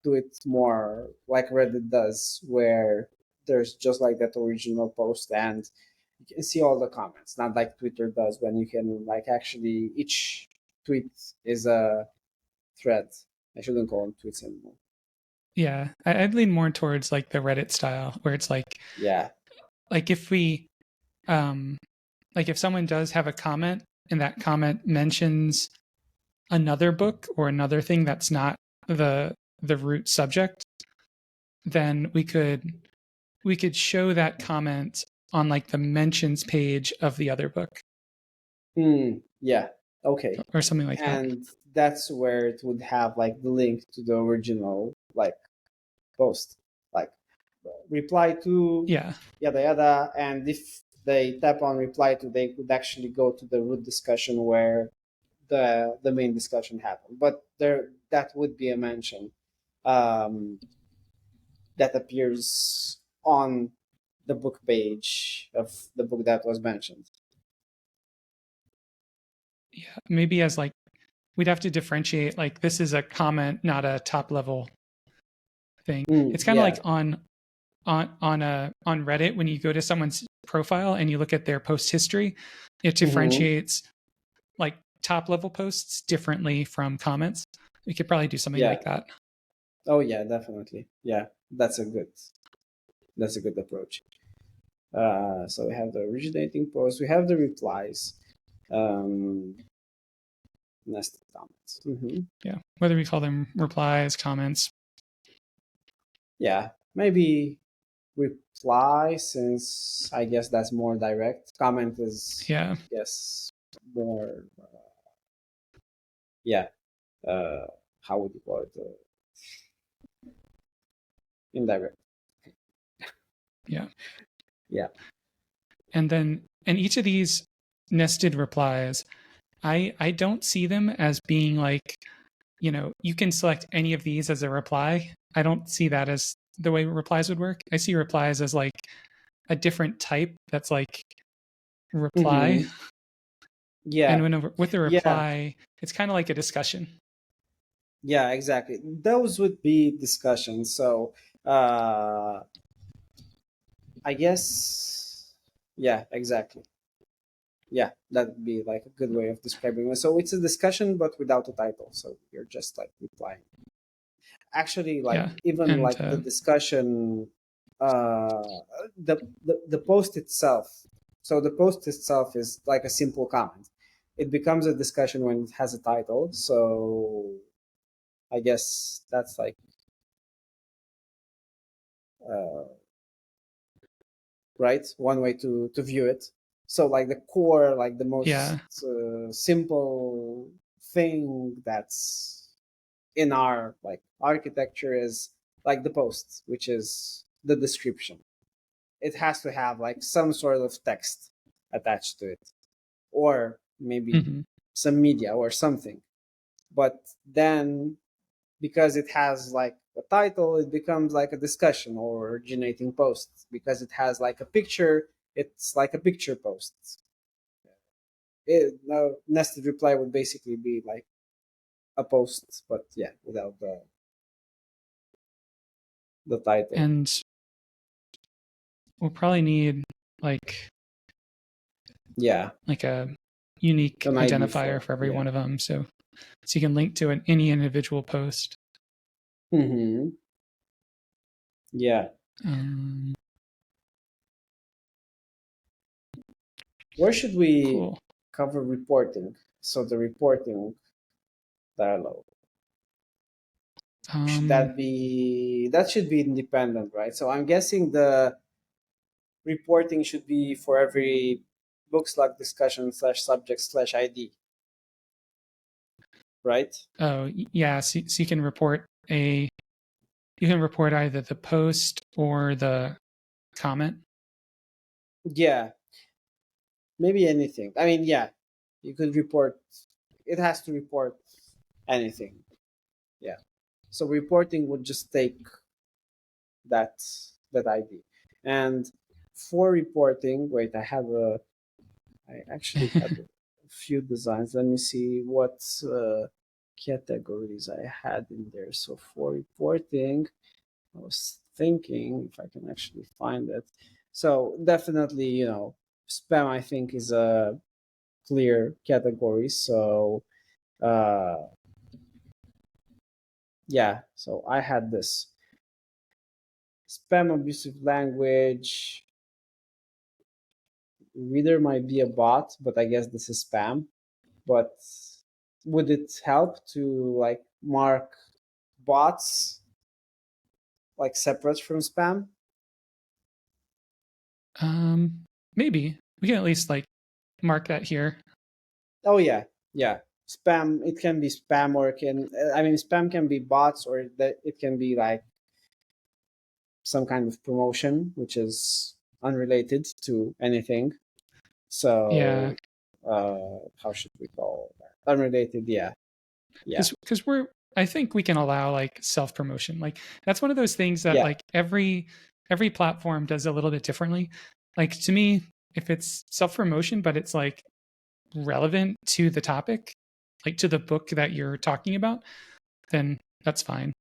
Speaker 2: do it more like Reddit does, where there's just like that original post and you can see all the comments, not like Twitter does when you can like actually each tweet is a thread. I shouldn't call them tweets anymore.
Speaker 1: Yeah, I'd lean more towards like the Reddit style, where it's
Speaker 2: Yeah.
Speaker 1: like if we, like if someone does have a comment and that comment mentions another book or another thing that's not the root subject, then we could show that comment on like the mentions page of the other book
Speaker 2: Yeah. Okay.
Speaker 1: or something like that.
Speaker 2: And that's where it would have like the link to the original like post, like reply to
Speaker 1: Yeah.
Speaker 2: yada yada. And if they tap on reply to, they could actually go to the root discussion where the main discussion happened. But there that would be a mention um, that appears on the book page of the book that was mentioned.
Speaker 1: Yeah. Maybe as like we'd have to differentiate like this is a comment, not a top level thing. It's kind of
Speaker 2: Yeah.
Speaker 1: like on Reddit when you go to someone's profile and you look at their post history, it differentiates like top level posts differently from comments. We could probably do something
Speaker 2: Yeah.
Speaker 1: like that.
Speaker 2: Oh yeah, definitely. Yeah, that's a good approach. So we have the originating post, we have the replies, nested comments.
Speaker 1: Yeah. Whether we call them replies, comments.
Speaker 2: Yeah, maybe reply, since I guess that's more direct. Comment is,
Speaker 1: Yeah.
Speaker 2: yes, more. Yeah. How would you call it? Indirect.
Speaker 1: Yeah.
Speaker 2: Yeah.
Speaker 1: And each of these nested replies, I don't see them as being like, you can select any of these as a reply. I don't see that as the way replies would work. I see replies as like a different type that's like reply.
Speaker 2: Yeah.
Speaker 1: And with a
Speaker 2: Yeah.
Speaker 1: reply, it's kind of like a discussion.
Speaker 2: Yeah, exactly. Those would be discussions. So I guess, yeah, exactly. Yeah, that'd be like a good way of describing it. So it's a discussion, but without a title. So you're just like replying. Actually, like
Speaker 1: Yeah.
Speaker 2: even
Speaker 1: And
Speaker 2: like the discussion, uh, the post itself. So the post itself is like a simple comment. It becomes a discussion when it has a title. So I guess that's like uh, right, one way to view it. So like the core, like the most
Speaker 1: yeah.
Speaker 2: simple thing that's in our like architecture is like the post, which is the description. It has to have like some sort of text attached to it, or maybe
Speaker 1: Mm-hmm.
Speaker 2: some media or something. But then because it has like a title, it becomes like a discussion or originating post. Because it has like a picture, it's like a picture post. No, nested reply would basically be like a post, but yeah, without the title.
Speaker 1: And we'll probably need like
Speaker 2: Yeah,
Speaker 1: a unique
Speaker 2: an ID
Speaker 1: identifier for every
Speaker 2: yeah.
Speaker 1: one of them, so you can link to any individual post.
Speaker 2: Yeah.
Speaker 1: Um,
Speaker 2: Where should we
Speaker 1: cool.
Speaker 2: cover reporting? So the reporting dialogue. Should that should be independent, right? So I'm guessing the reporting should be for every book slug discussion slash subject slash ID, right?
Speaker 1: Oh yeah, so you can report either the post or the comment.
Speaker 2: Yeah, maybe anything. I mean, yeah, you could report. It has to report anything. Yeah. So reporting would just take that ID. And for reporting, wait, I have a I actually had a few designs. Let me see what categories I had in there. So for reporting, I was thinking if I can actually find it. So definitely, spam I think is a clear category. So yeah, so I had this spam abusive language. Reader might be a bot, but I guess this is spam. But would it help to like mark bots like separate from spam?
Speaker 1: Maybe we can at least like mark that here.
Speaker 2: Oh yeah, yeah. Spam. It can be spam, or it can. I mean, spam can be bots, or that it can be like some kind of promotion, which is unrelated to anything.
Speaker 1: Yeah,
Speaker 2: So, how should we call that? Unrelated. Yeah, yeah,
Speaker 1: because I think we can allow like self promotion. Like that's one of those things that
Speaker 2: yeah,
Speaker 1: like every platform does a little bit differently. Like to me, if it's self promotion, but it's like relevant to the topic, like to the book that you're talking about, then that's fine.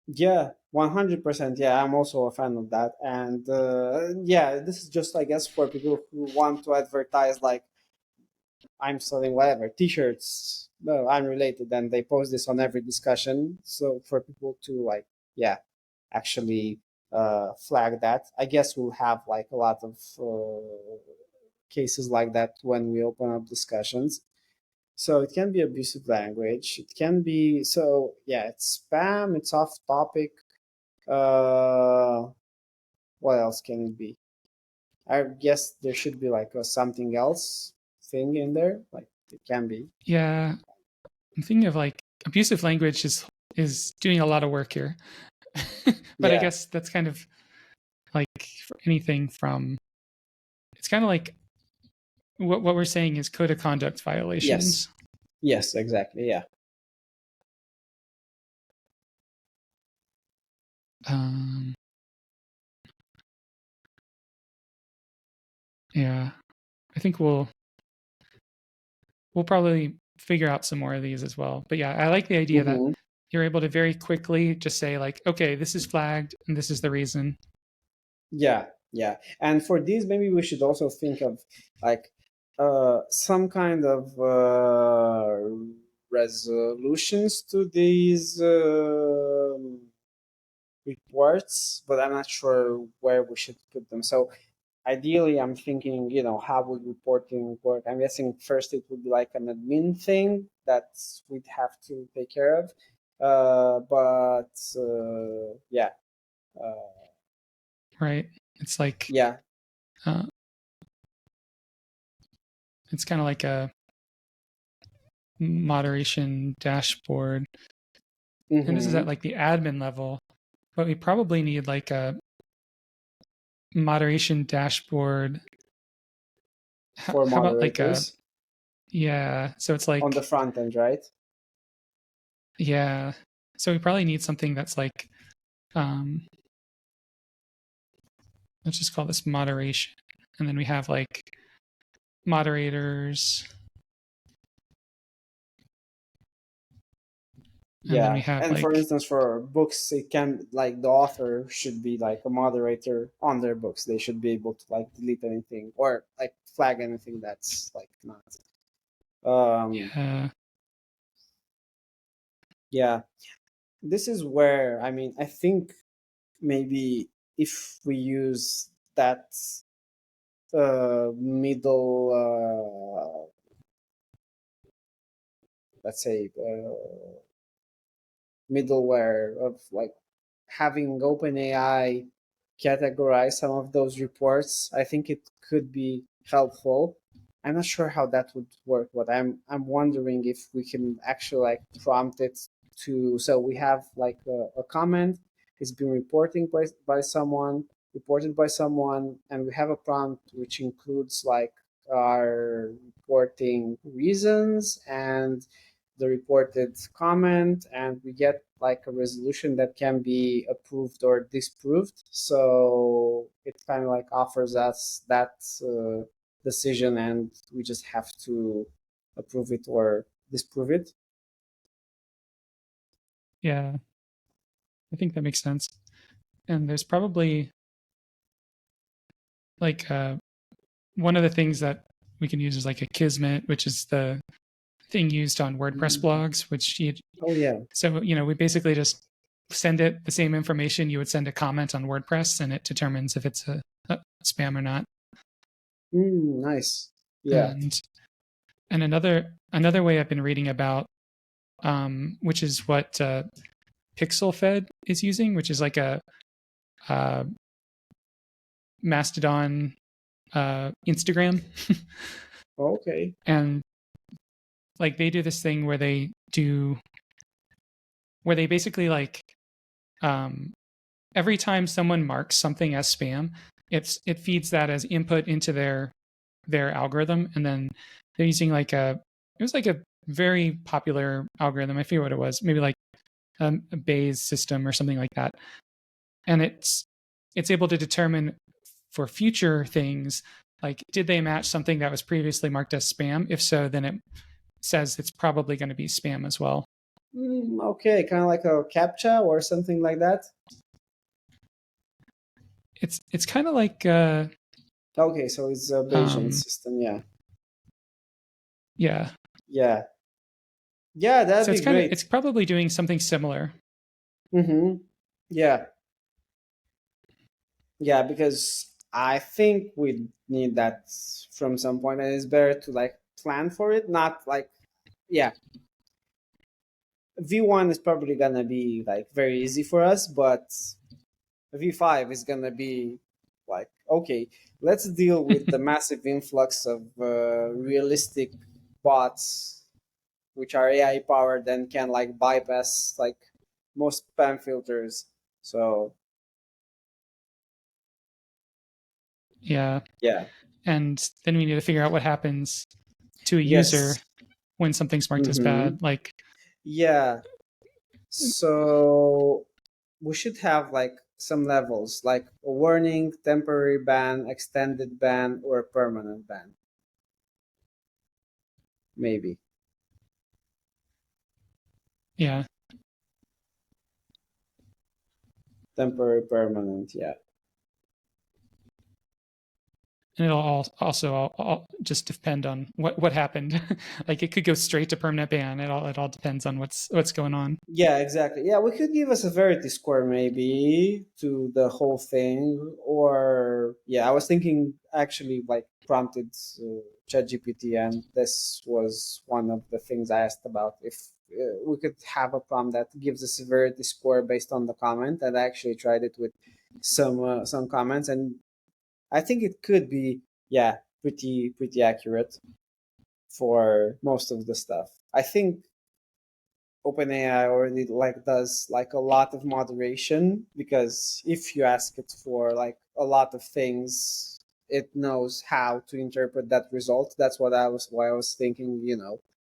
Speaker 2: yeah. 100%. Yeah, I'm also a fan of that. And yeah, this is just, I guess, for people who want to advertise like I'm selling whatever t-shirts, no, unrelated, and they post this on every discussion. So for people to like, yeah, actually flag that. I guess we'll have like a lot of cases like that when we open up discussions. So it can be abusive language. It can be so yeah. It's spam. It's off topic. Uh, what else can it be? I guess there should be like a something else thing in there. Like it can be.
Speaker 1: Yeah, I'm thinking of like abusive language is doing a lot of work here. But I
Speaker 2: Yeah.
Speaker 1: guess that's kind of like anything from it's kind of like what we're saying is code of conduct
Speaker 2: Yes.
Speaker 1: violations.
Speaker 2: Yes. Exactly. Yeah.
Speaker 1: Um, yeah, I think we'll probably figure out some more of these as well. But yeah, I like the idea that
Speaker 2: Mm-hmm.
Speaker 1: you're able to very quickly just say like, okay, this is flagged and this is the reason.
Speaker 2: Yeah. Yeah. And for these, maybe we should also think of like some kind of resolutions to these reports, but I'm not sure where we should put them. So ideally, I'm thinking, how would reporting work? I'm guessing first it would be like an admin thing that we'd have to take care of. But yeah, uh,
Speaker 1: Right? It's like
Speaker 2: yeah,
Speaker 1: uh, it's kind of like a moderation dashboard, and this is
Speaker 2: mm-hmm.
Speaker 1: at like the admin level. But we probably need like a moderation dashboard.
Speaker 2: For
Speaker 1: How about like a
Speaker 2: moderators
Speaker 1: yeah? So it's
Speaker 2: on the
Speaker 1: like
Speaker 2: front end, right?
Speaker 1: yeah. So we probably need something that's like um, let's just call this moderation, and then we have like moderators, and then we
Speaker 2: Yeah,
Speaker 1: have
Speaker 2: and for
Speaker 1: like
Speaker 2: instance, for books, it can like the author should be like a moderator on their books. They should be able to like delete anything or like flag anything that's like not. Um,
Speaker 1: yeah,
Speaker 2: yeah, this is where I mean, I think maybe if we use that middle, let's say, middleware of like having OpenAI categorize some of those reports, I think it could be helpful. I'm not sure how that would work, but I'm wondering if we can actually like prompt it to. So we have like a comment. It's been reported by someone, and we have a prompt which includes like our reporting reasons and the reported comment, and we get like a resolution that can be approved or disproved. So it kind of like offers us that decision and we just have to approve it or disprove it.
Speaker 1: Yeah, I think that makes sense. And there's probably like one of the things that we can use is like a Kismet, which is the thing used on WordPress blogs, which
Speaker 2: Oh yeah.
Speaker 1: so we basically just send it the same information you would send a comment on WordPress, and it determines if it's a spam or not.
Speaker 2: Nice. Yeah.
Speaker 1: And another way I've been reading about, which is what PixelFed is using, which is like a Mastodon Instagram.
Speaker 2: Okay.
Speaker 1: And like they do this thing where they basically like every time someone marks something as spam, it feeds that as input into their algorithm, and then they're using like it was like a very popular algorithm. I forget what it was, maybe like a Bayes system or something like that, and it's able to determine for future things, like did they match something that was previously marked as spam? If so, then it says it's probably going to be spam as well.
Speaker 2: Okay, kind of like a CAPTCHA or something like that.
Speaker 1: It's kind of like
Speaker 2: okay, so it's a Bayesian system.
Speaker 1: Yeah,
Speaker 2: that'd
Speaker 1: so
Speaker 2: be great.
Speaker 1: It's probably doing something similar.
Speaker 2: Yeah, because I think we need that from some point, and it's better to like plan for it, not like V1 is probably gonna be like very easy for us, but V5 is gonna be like, okay, let's deal with the massive influx of realistic bots which are AI powered and can like bypass like most spam filters. So
Speaker 1: Yeah.
Speaker 2: yeah.
Speaker 1: And then we need to figure out what happens to a user when something's marked as bad. Like
Speaker 2: so we should have like some levels, like a warning, temporary ban, extended ban, or a permanent ban. Maybe.
Speaker 1: Yeah.
Speaker 2: Temporary, permanent, yeah.
Speaker 1: And it'll also just depend on what happened. Like it could go straight to permanent ban. It all depends on what's going on.
Speaker 2: Yeah, exactly. Yeah, we could give a severity score maybe to the whole thing, or I was thinking actually like prompted ChatGPT, and this was one of the things I asked about if we could have a prompt that gives a severity score based on the comment. And I actually tried it with some comments, and I think it could be pretty accurate for most of the stuff. I think OpenAI already like does like a lot of moderation, because if you ask it for like a lot of things, it knows how to interpret that result. That's why I was thinking,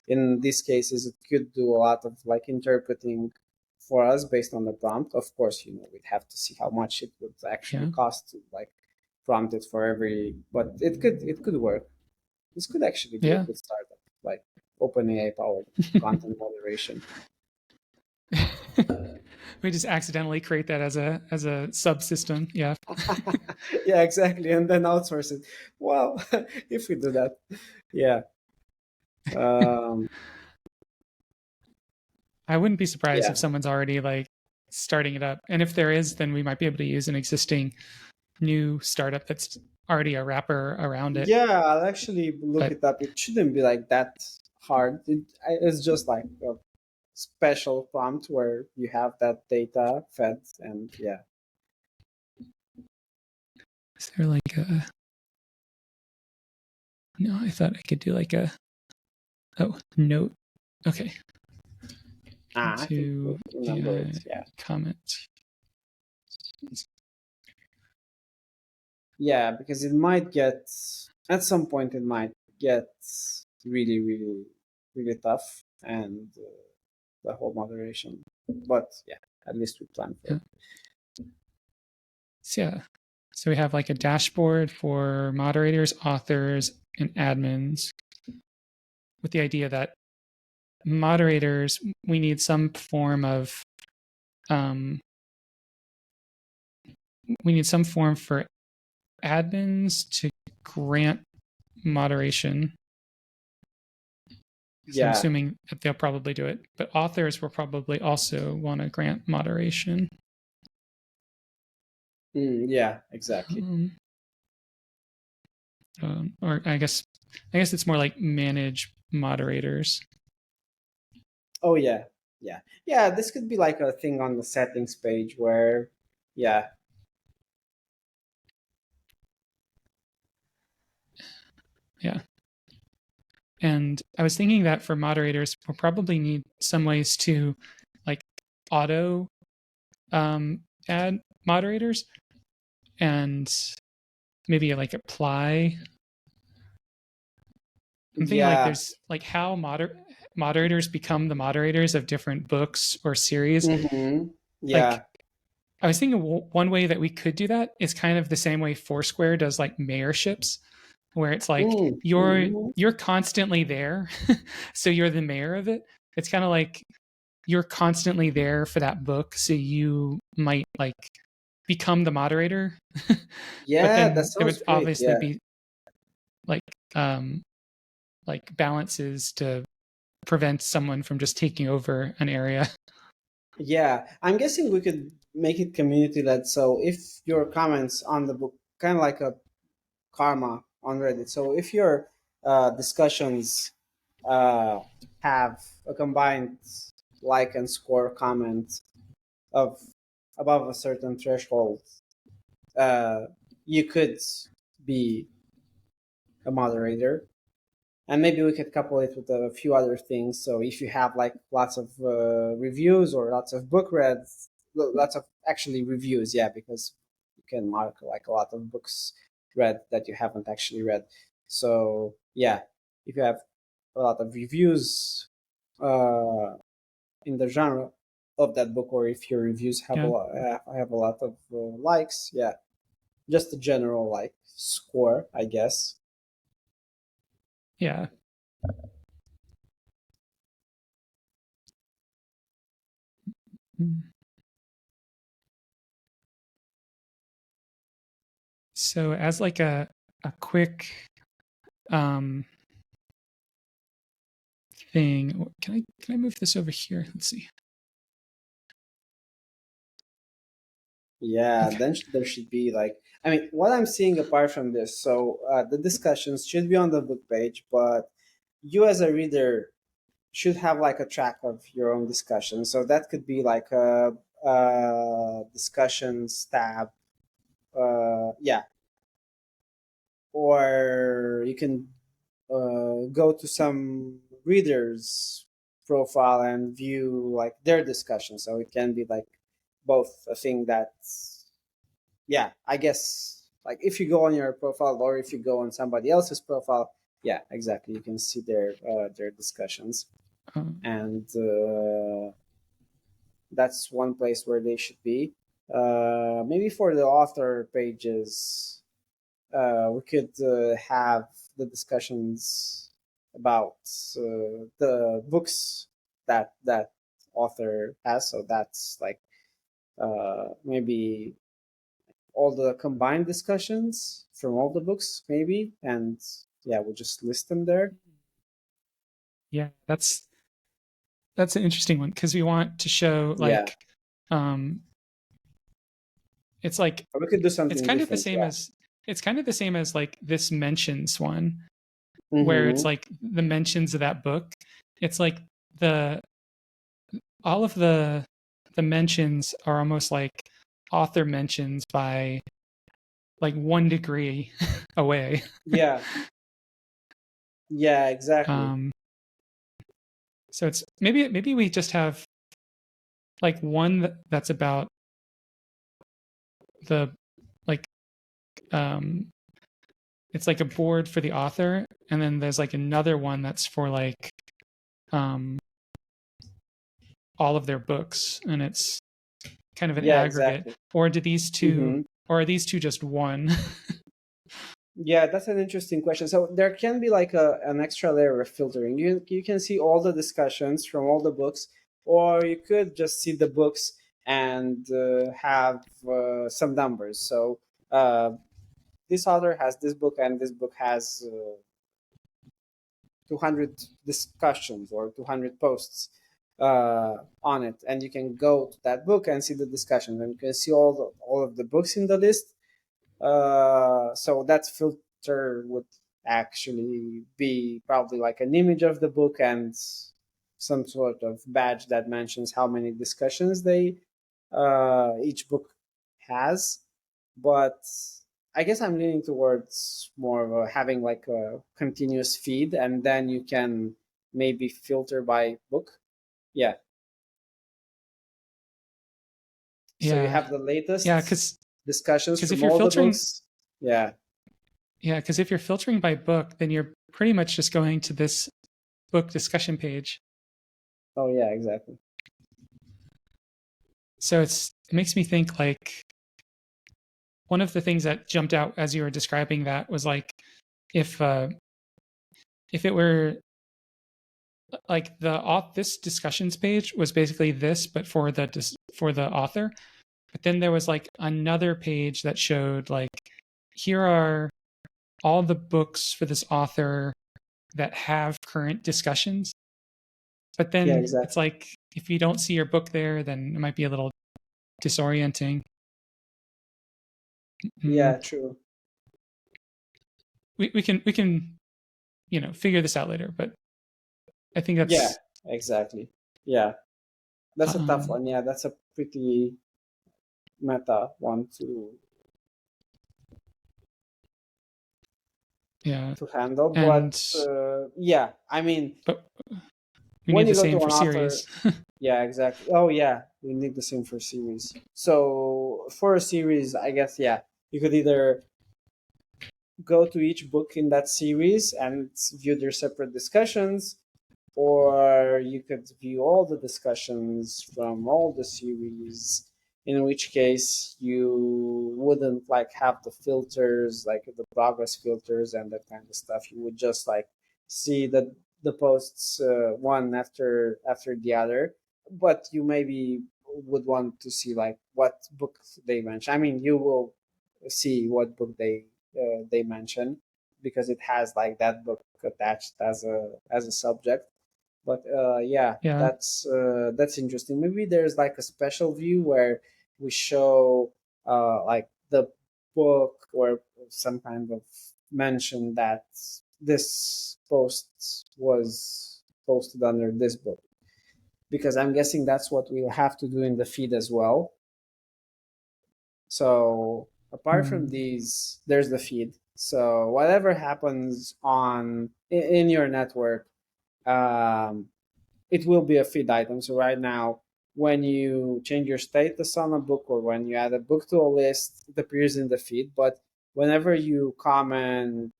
Speaker 2: in these cases it could do a lot of like interpreting for us based on the prompt. Of course, we'd have to see how much it would actually cost to like prompt it for every, but it could work. This could actually be a good startup, like OpenAI powered content moderation.
Speaker 1: We just accidentally create that as a subsystem. Yeah.
Speaker 2: Yeah, exactly, and then outsource it. Well, if we do that, yeah.
Speaker 1: I wouldn't be surprised if someone's already like starting it up, and if there is, then we might be able to use an existing new startup that's already a wrapper around it.
Speaker 2: Yeah, I'll actually look it up. It shouldn't be like that hard. It's just like a special prompt where you have that data fed, and
Speaker 1: Is there like a? No, I thought I could do like a. Oh, note. Okay. To comment.
Speaker 2: Yeah, because it might get at some point it might get really, really, really tough, and the whole moderation. But at least we plan for it.
Speaker 1: So So we have like a dashboard for moderators, authors, and admins, with the idea that moderators, we need some form of we need some form for admins to grant moderation. So I'm assuming that they'll probably do it, but authors will probably also want to grant moderation.
Speaker 2: Yeah, exactly.
Speaker 1: Or I guess it's more like manage moderators.
Speaker 2: Oh yeah. This could be like a thing on the settings page where, yeah.
Speaker 1: And I was thinking that for moderators, we'll probably need some ways to like auto add moderators, and maybe like apply. I'm thinking like there's like how moderators become the moderators of different books or series. Like I was thinking one way that we could do that is kind of the same way Foursquare does like mayorships, where it's like you're constantly there. So you're the mayor of it. It's kind of like you're constantly there for that book, so you might like become the moderator.
Speaker 2: Yeah,
Speaker 1: but then
Speaker 2: that sounds
Speaker 1: there would
Speaker 2: great.
Speaker 1: obviously be like balances to prevent someone from just taking over an area.
Speaker 2: Yeah, I'm guessing we could make it community led. So if your comments on the book, kind of like a karma on Reddit. So if your discussions have a combined like and score comment of above a certain threshold, you could be a moderator. And maybe we could couple it with a few other things. So if you have like lots of reviews or lots of book reads, lots of actually reviews, yeah, because you can mark like a lot of books read that you haven't actually read. So yeah, if you have a lot of reviews in the genre of that book, or if your reviews have have a lot of likes, yeah, just a general like score, I guess.
Speaker 1: Yeah. So as like a quick thing, can I move this over here? Let's see.
Speaker 2: Yeah, okay. Then there should be like, I mean, what I'm seeing apart from this, so the discussions should be on the book page, but you as a reader should have like a track of your own discussion. So that could be like a discussions tab. Yeah. Or you can go to some readers' profile and view like their discussion. So it can be like both a thing that's, yeah, I guess like if you go on your profile or if you go on somebody else's profile, yeah, exactly, you can see their discussions, and that's one place where they should be. Maybe for the author pages, we could have the discussions about the books that author has. So that's like maybe all the combined discussions from all the books, maybe, and yeah, we'll just list them there.
Speaker 1: Yeah, that's an interesting one, because we want to show like it's like
Speaker 2: or we could do something.
Speaker 1: It's kind of the same as like this mentions one, where it's like the mentions of that book. It's like all of the mentions are almost like author mentions by like 1 degree away.
Speaker 2: Yeah, exactly.
Speaker 1: So it's maybe we just have like one that's about the like it's like a board for the author, and then there's like another one that's for like all of their books, and it's kind of an aggregate. Exactly. Or do these two or are these two just one?
Speaker 2: Yeah, that's an interesting question. So there can be like an extra layer of filtering. You can see all the discussions from all the books, or you could just see the books and have some numbers. So this author has this book, and this book has 200 discussions or 200 posts on it, and you can go to that book and see the discussions, and you can see all of the books in the list. So that filter would actually be probably like an image of the book and some sort of badge that mentions how many discussions they each book has. But I guess I'm leaning towards more of having like a continuous feed, and then you can maybe filter by book. Yeah. So you
Speaker 1: Yeah,
Speaker 2: have the
Speaker 1: yeah,
Speaker 2: latest
Speaker 1: because
Speaker 2: discussions
Speaker 1: if
Speaker 2: from
Speaker 1: you're
Speaker 2: all the
Speaker 1: filtering,
Speaker 2: books. Yeah.
Speaker 1: yeah, because if you're filtering by book, then you're pretty much just going to this book discussion page.
Speaker 2: Oh yeah, exactly.
Speaker 1: So it makes me think like one of the things that jumped out as you were describing that was like if uh, if it were like this discussions page was basically this, but for the author. But then there was like another page that showed like here are all the books for this author that have current discussions. But
Speaker 2: Yeah,
Speaker 1: then it's
Speaker 2: exactly.
Speaker 1: like if you don't see your book there, then it might be a little disorienting.
Speaker 2: Yeah,
Speaker 1: Mm,
Speaker 2: true.
Speaker 1: we can figure this out later. But I think
Speaker 2: Yeah,
Speaker 1: that's
Speaker 2: exactly. Yeah, that's a tough
Speaker 1: um,
Speaker 2: one. Yeah, that's a pretty meta one
Speaker 1: yeah,
Speaker 2: to handle. But
Speaker 1: and
Speaker 2: yeah, I mean,
Speaker 1: but we
Speaker 2: when
Speaker 1: need
Speaker 2: you
Speaker 1: the
Speaker 2: go to
Speaker 1: same for
Speaker 2: an author,
Speaker 1: series.
Speaker 2: yeah, exactly. Oh yeah, we need the same for series. So for a series, I guess yeah, you could either go to each book in that series and view their separate discussions, or you could view all the discussions from all the series, in which case you wouldn't like have the filters, like the progress filters and that kind of stuff. You would just like see the posts one after the other, but you maybe would want to see like what book they mention. I mean, you will see what book they mention because it has like that book attached as a subject. But yeah,
Speaker 1: Yeah,
Speaker 2: that's interesting. Maybe there's like a special view where we show like the book or some kind of mention that this post was posted under this book, because I'm guessing that's what we'll have to do in the feed as well. So apart from
Speaker 1: mm,
Speaker 2: these, there's the feed. So whatever happens in your network, um, it will be a feed item. So right now, when you change your status on a book or when you add a book to a list, it appears in the feed. But whenever you comment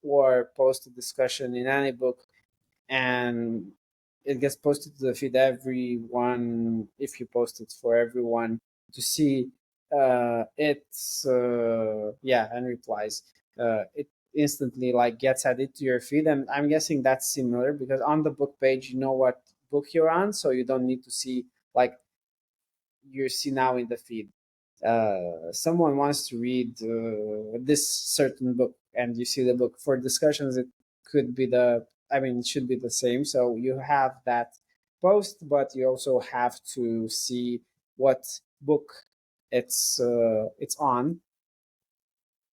Speaker 2: or post a discussion in any book and it gets posted to the feed, everyone, if you post it for everyone to see, it's yeah, and replies, it instantly like gets added to your feed. And I'm guessing that's similar because on the book page you know what book you're on, so you don't need to see like you see now in the feed someone wants to read this certain book and you see the book for discussions. It could be I mean, it should be the same. So you have that post, but you also have to see what book it's on.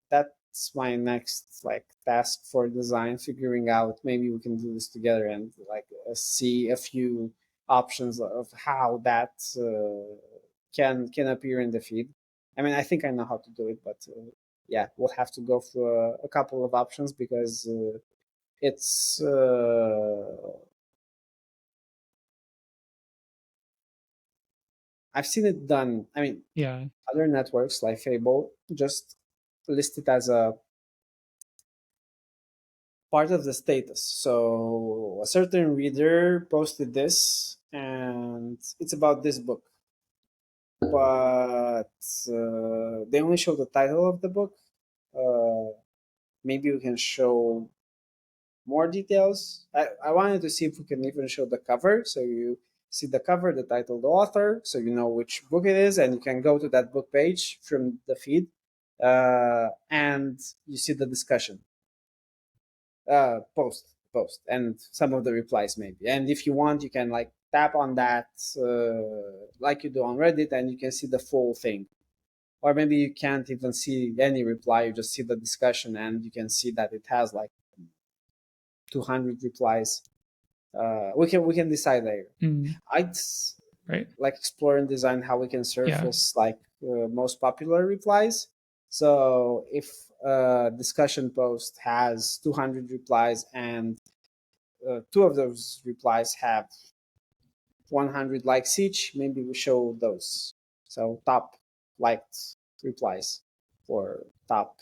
Speaker 2: That's my next like task for design, figuring out maybe we can do this together and like see a few options of how that can appear in the feed. I mean, I think I know how to do it, but yeah, we'll have to go through a couple of options because it's I've seen it done. I mean,
Speaker 1: yeah,
Speaker 2: other networks like Fable just list it as a part of the status. So a certain reader posted this, and it's about this book. but they only show the title of the book. Maybe we can show more details. I wanted to see if we can even show the cover, so you see the cover, the title, the author, so you know which book it is, and you can go to that book page from the feed, and you see the discussion post and some of the replies maybe. And if you want, you can like tap on that like you do on Reddit, and you can see the full thing. Or maybe you can't even see any reply; you just see the discussion, and you can see that it has like 200 replies. We can decide later. I'd
Speaker 1: Right.
Speaker 2: like explore and design how we can surface like most popular replies. So if a discussion post has 200 replies and two of those replies have 100 likes each, maybe we show those. So top liked replies or top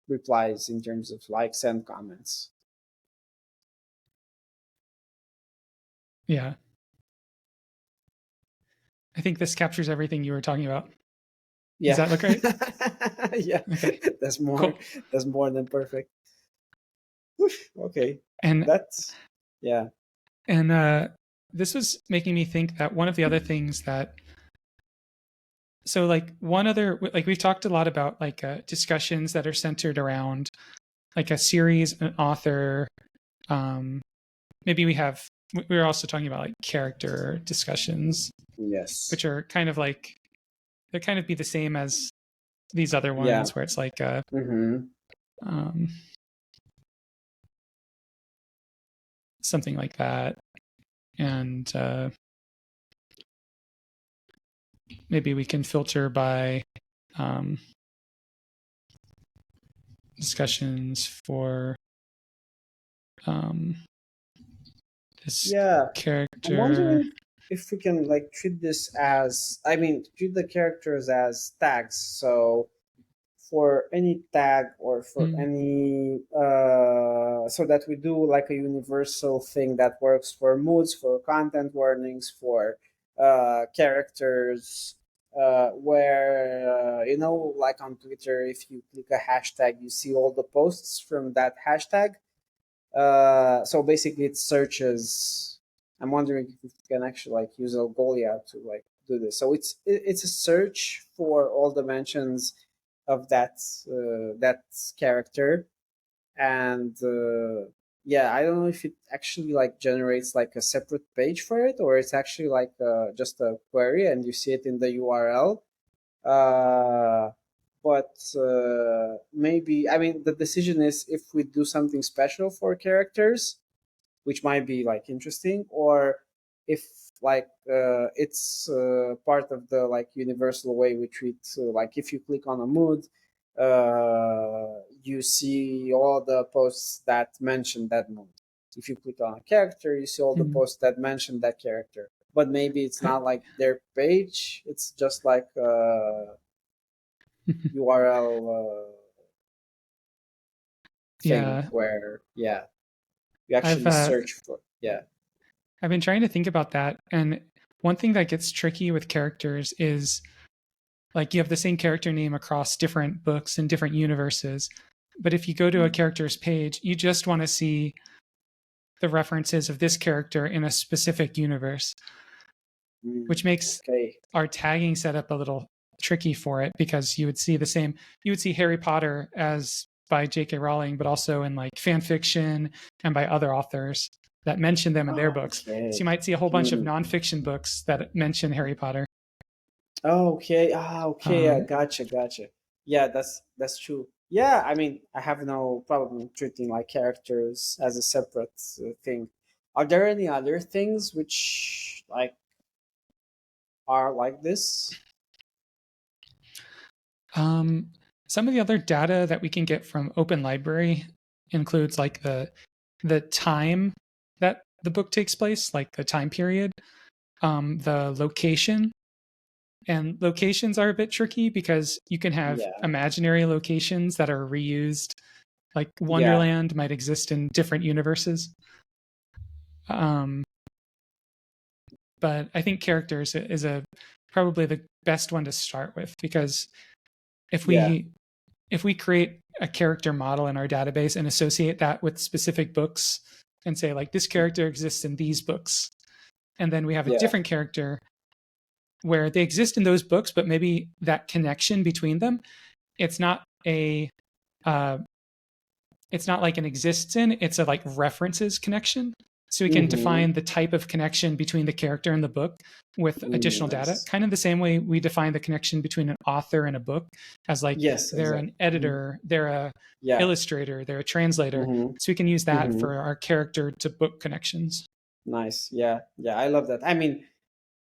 Speaker 2: replies in terms of likes and comments.
Speaker 1: Yeah. I think this captures everything you were talking about.
Speaker 2: Yeah.
Speaker 1: Does that look right?
Speaker 2: Yeah.
Speaker 1: Okay.
Speaker 2: That's more.
Speaker 1: Cool.
Speaker 2: That's more than perfect. Okay.
Speaker 1: And
Speaker 2: that's yeah.
Speaker 1: And this was making me think that one of the other things that, so like one other, like we've talked a lot about like discussions that are centered around like a series, an author. Maybe we're also talking about like character discussions.
Speaker 2: Yes.
Speaker 1: Which are kind of like, they kind of be the same as these other ones where it's like something like that. And maybe we can filter by discussions for this character.
Speaker 2: I'm wondering if we can like treat this as, treat the characters as tags. So for any tag or for any so that we do like a universal thing that works for moods, for content warnings, for characters, where like on Twitter, if you click a hashtag you see all the posts from that hashtag. So basically it searches. I'm wondering if we can actually like use Algolia to like do this. So it's a search for all the mentions of that character. And I don't know if it actually like generates like a separate page for it, or it's actually like just a query and you see it in the URL. But maybe, the decision is if we do something special for characters, which might be like interesting, or if like it's part of the like universal way we treat, like if you click on a mood, you see all the posts that mention that mood. If you click on a character, you see all the posts that mention that character. But maybe it's not like their page, it's just like URL thing where you actually search for.
Speaker 1: I've been trying to think about that, and one thing that gets tricky with characters is like you have the same character name across different books and different universes, but if you go to a character's page, you just want to see the references of this character in a specific universe, which makes our tagging setup a little tricky for it, because you would see Harry Potter as by J.K. Rowling, but also in like fan fiction and by other authors that mention them in their books. So you might see a whole bunch of nonfiction books that mention Harry Potter.
Speaker 2: Okay. Gotcha. Yeah, that's true. Yeah, I have no problem treating like characters as a separate thing. Are there any other things which like are like this?
Speaker 1: Some of the other data that we can get from Open Library includes like the time that the book takes place, like the time period, the location. And locations are a bit tricky because you can have imaginary locations that are reused. Like Wonderland might exist in different universes. But I think characters is a probably the best one to start with, because if
Speaker 2: Yeah.
Speaker 1: we create a character model in our database and associate that with specific books and say like this character exists in these books, and then we have a
Speaker 2: Yeah.
Speaker 1: different character where they exist in those books, but maybe that connection between them, it's not a it's not like an exists in, it's a like references connection. So we can define the type of connection between the character and the book with additional data,
Speaker 2: Nice.
Speaker 1: kind of the same way we define the connection between an author and a book as like
Speaker 2: Yes,
Speaker 1: they're
Speaker 2: exactly.
Speaker 1: an editor, they're a
Speaker 2: Yeah.
Speaker 1: illustrator, they're a translator. So we can use that for our character to book connections.
Speaker 2: Nice. Yeah. Yeah. I love that. I mean,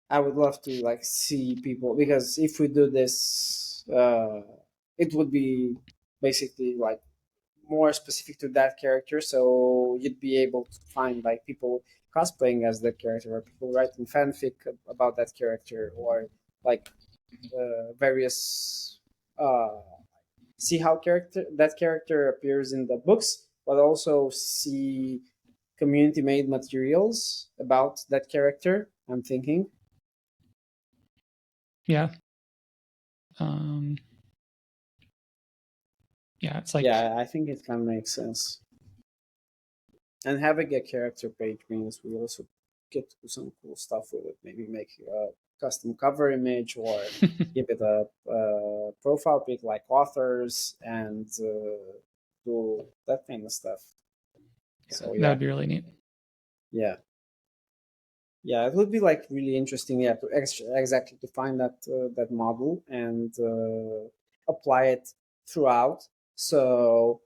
Speaker 2: I would love to like see people, because if we do this, it would be basically like more specific to that character. So you'd be able to find like people cosplaying as that character, or people writing fanfic about that character, or like various see how character appears in the books, but also see community made materials about that character. I'm thinking.
Speaker 1: Yeah. Um, yeah, it's like,
Speaker 2: Yeah, I think it can make sense. And having a character page means we also get to do some cool stuff with it. Maybe make a custom cover image, or give it a profile pic like authors, and do that kind of stuff. So
Speaker 1: that
Speaker 2: yeah,
Speaker 1: would be really neat.
Speaker 2: yeah, yeah. It would be like really interesting. Yeah, to exactly to find that model and apply it throughout. So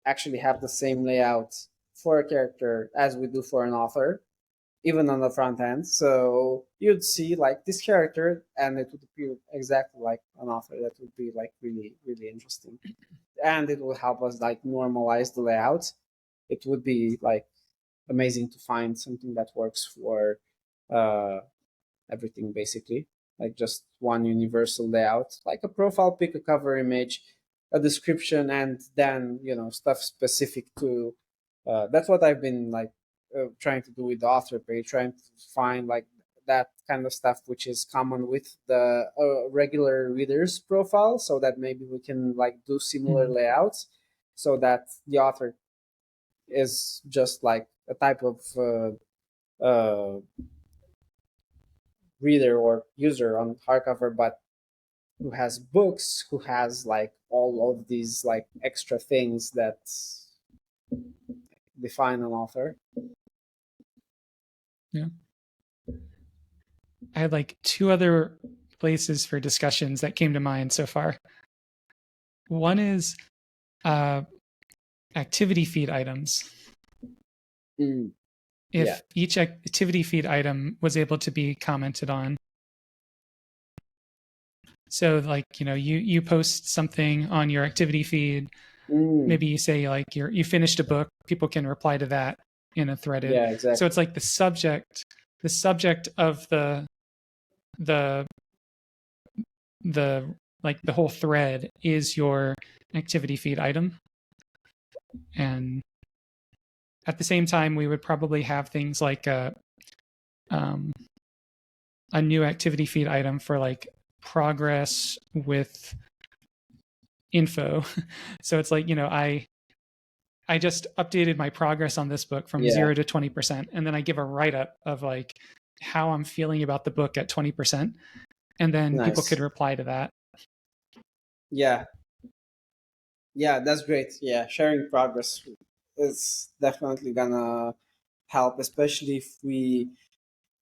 Speaker 2: actually have the same layout for a character as we do for an author, even on the front end. So you'd see like this character, and it would appear exactly like an author. That would be like really, really interesting. And it will help us like normalize the layout. It would be like amazing to find something that works for uh, everything, basically. Like just one universal layout, like a profile pic, a cover image, a description, and then stuff specific to. That's what I've been like trying to do with the author page, trying to find like that kind of stuff which is common with the regular reader's profile, so that maybe we can like do similar layouts, so that the author is just like a type of reader or user on hardcover, but who has books, who has like all of these like extra things that define an author.
Speaker 1: Yeah. I had like two other places for discussions that came to mind so far. One is activity feed items.
Speaker 2: Mm.
Speaker 1: If
Speaker 2: Yeah.
Speaker 1: each activity feed item was able to be commented on. So like, you post something on your activity feed. Maybe you say like you finished a book, people can reply to that in a threaded.
Speaker 2: Yeah, exactly.
Speaker 1: So it's like the subject of the like the whole thread is your activity feed item. And at the same time, we would probably have things like a new activity feed item for like progress with info. So it's like, I just updated my progress on this book from 0 to 20%. And then I give a write-up of like how I'm feeling about the book at 20%. And then people could reply to that.
Speaker 2: Yeah. Yeah, that's great. Yeah, sharing progress is definitely gonna help, especially if we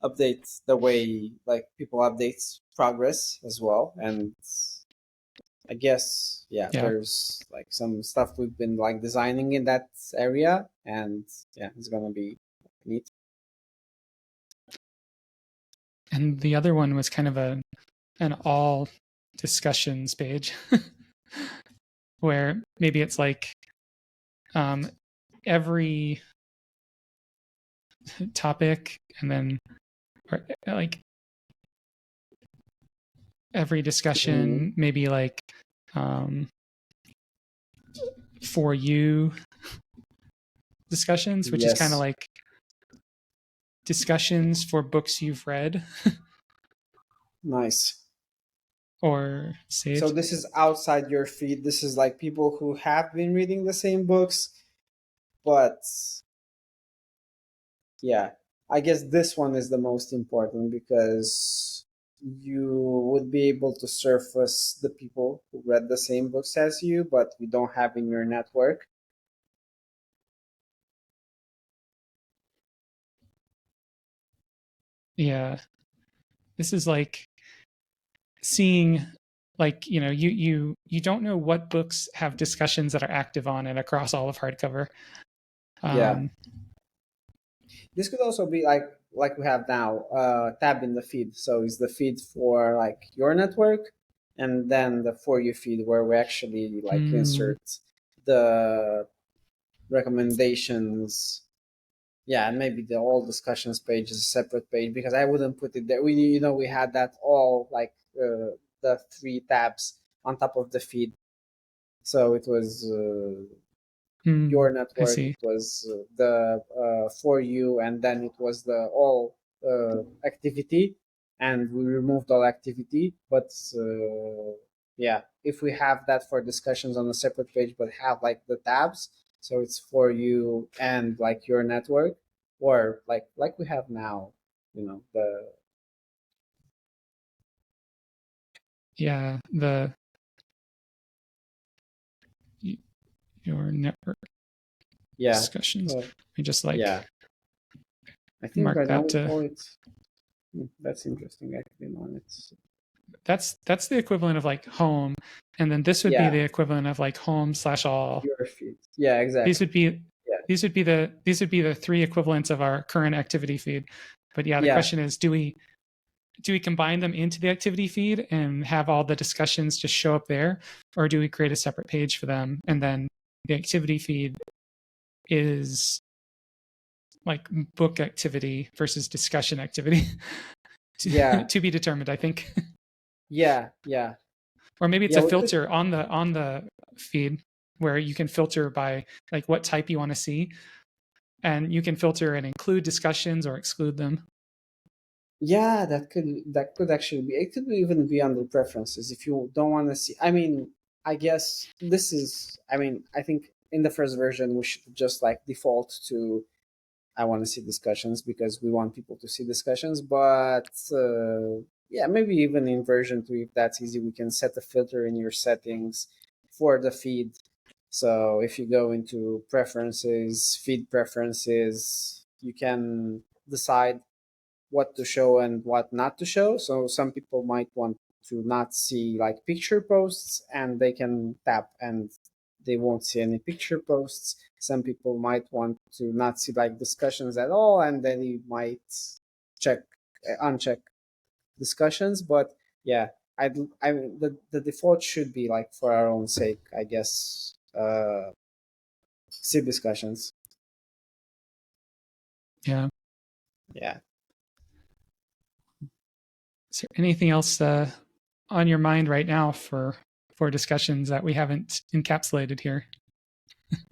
Speaker 2: update the way like people update progress as well. And I guess there's like some stuff we've been like designing in that area, and it's gonna be neat.
Speaker 1: And the other one was kind of an all discussions page where maybe it's like every topic, and then like every discussion, maybe like for you discussions, which is kind of like discussions for books you've read.
Speaker 2: Nice.
Speaker 1: or
Speaker 2: So
Speaker 1: saved.
Speaker 2: this is outside your feed. This is like people who have been reading the same books, but yeah, I guess this one is the most important because you would be able to surface the people who read the same books as you, but you don't have in your network.
Speaker 1: Yeah, this is like seeing, like, you don't know what books have discussions that are active on it across all of hardcover.
Speaker 2: Yeah.
Speaker 1: um
Speaker 2: This could also be like we have now, tab in the feed. So it's the feed for like your network, and then the for you feed where we actually like
Speaker 1: mm,
Speaker 2: insert the recommendations. Yeah, and maybe the all discussions page is a separate page because I wouldn't put it there. We had that all like the three tabs on top of the feed, so it was your
Speaker 1: I
Speaker 2: network,
Speaker 1: see.
Speaker 2: it was the for you, and then it was the all activity, and we removed all activity. But yeah, if we have that for discussions on a separate page, but have like the tabs, so it's for you and like your network, or like we have now, the
Speaker 1: Yeah, the your network
Speaker 2: yeah,
Speaker 1: discussions.
Speaker 2: uh,
Speaker 1: We just
Speaker 2: yeah.
Speaker 1: like
Speaker 2: I think
Speaker 1: mark
Speaker 2: right now
Speaker 1: that
Speaker 2: we
Speaker 1: to.
Speaker 2: call it. That's interesting. I didn't know it's
Speaker 1: That's the equivalent of like home, and then this would be
Speaker 2: yeah,
Speaker 1: the equivalent of like home slash all.
Speaker 2: your feed. Yeah,
Speaker 1: These
Speaker 2: exactly.
Speaker 1: would be
Speaker 2: Yeah,
Speaker 1: these would be the three equivalents of our current activity feed. But yeah, the
Speaker 2: yeah.
Speaker 1: question is, do we combine them into the activity feed and have all the discussions just show up there, or do we create a separate page for them, and then the activity feed is like book activity versus discussion activity? to,
Speaker 2: Yeah,
Speaker 1: to be determined, I think.
Speaker 2: yeah, yeah,
Speaker 1: Or maybe it's
Speaker 2: yeah.
Speaker 1: a
Speaker 2: We could,
Speaker 1: filter on the feed where you can filter by like what type you want to see, and you can filter and include discussions or exclude them.
Speaker 2: yeah, that could actually be. It could even be under preferences if you don't want to see. I mean, I guess this is. I mean, I think in the first version we should just like default to I want to see discussions because we want people to see discussions. But yeah, maybe even in version 2, if that's easy, we can set a filter in your settings for the feed. So if you go into preferences, feed preferences, you can decide what to show and what not to show. So some people might want to not see like picture posts, and they can tap and they won't see any picture posts. Some people might want to not see like discussions at all, and then you might check uncheck discussions. But yeah, I mean the default should be like for our own sake, I guess. See discussions.
Speaker 1: Yeah.
Speaker 2: Yeah.
Speaker 1: Is there anything else on your mind right now for discussions that we haven't encapsulated here?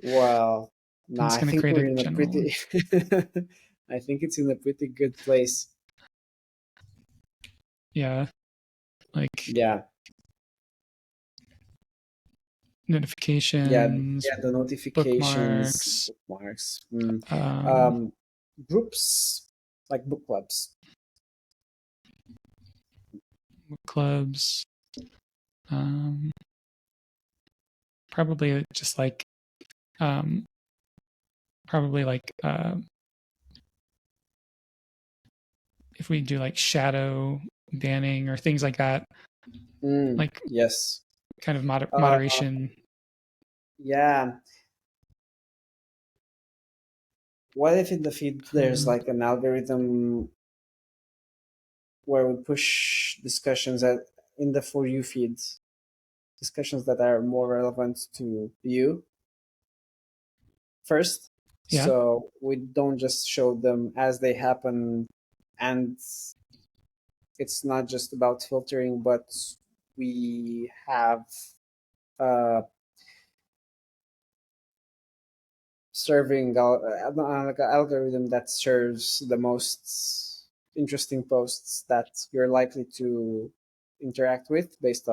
Speaker 2: Well, no,
Speaker 1: I'm just
Speaker 2: I
Speaker 1: going to
Speaker 2: think
Speaker 1: create a
Speaker 2: we're in a
Speaker 1: general one.
Speaker 2: pretty. I think it's in a pretty good place.
Speaker 1: Yeah, like
Speaker 2: Yeah, yeah,
Speaker 1: notifications,
Speaker 2: yeah. The notifications,
Speaker 1: bookmarks,
Speaker 2: bookmarks,
Speaker 1: um,
Speaker 2: um, groups like book clubs.
Speaker 1: book clubs. Um, probably just like um, probably like if we do like shadow banning or things like that, like
Speaker 2: Yes.
Speaker 1: kind of
Speaker 2: Uh,
Speaker 1: moderation.
Speaker 2: yeah. What if in the feed there's
Speaker 1: Um,
Speaker 2: like an algorithm where we push discussions in the for you feeds, discussions that are more relevant to you first,
Speaker 1: yeah,
Speaker 2: so we don't just show them as they happen, and it's not just about filtering, but we have uh, serving like an algorithm that serves the most interesting posts that you're likely to interact with based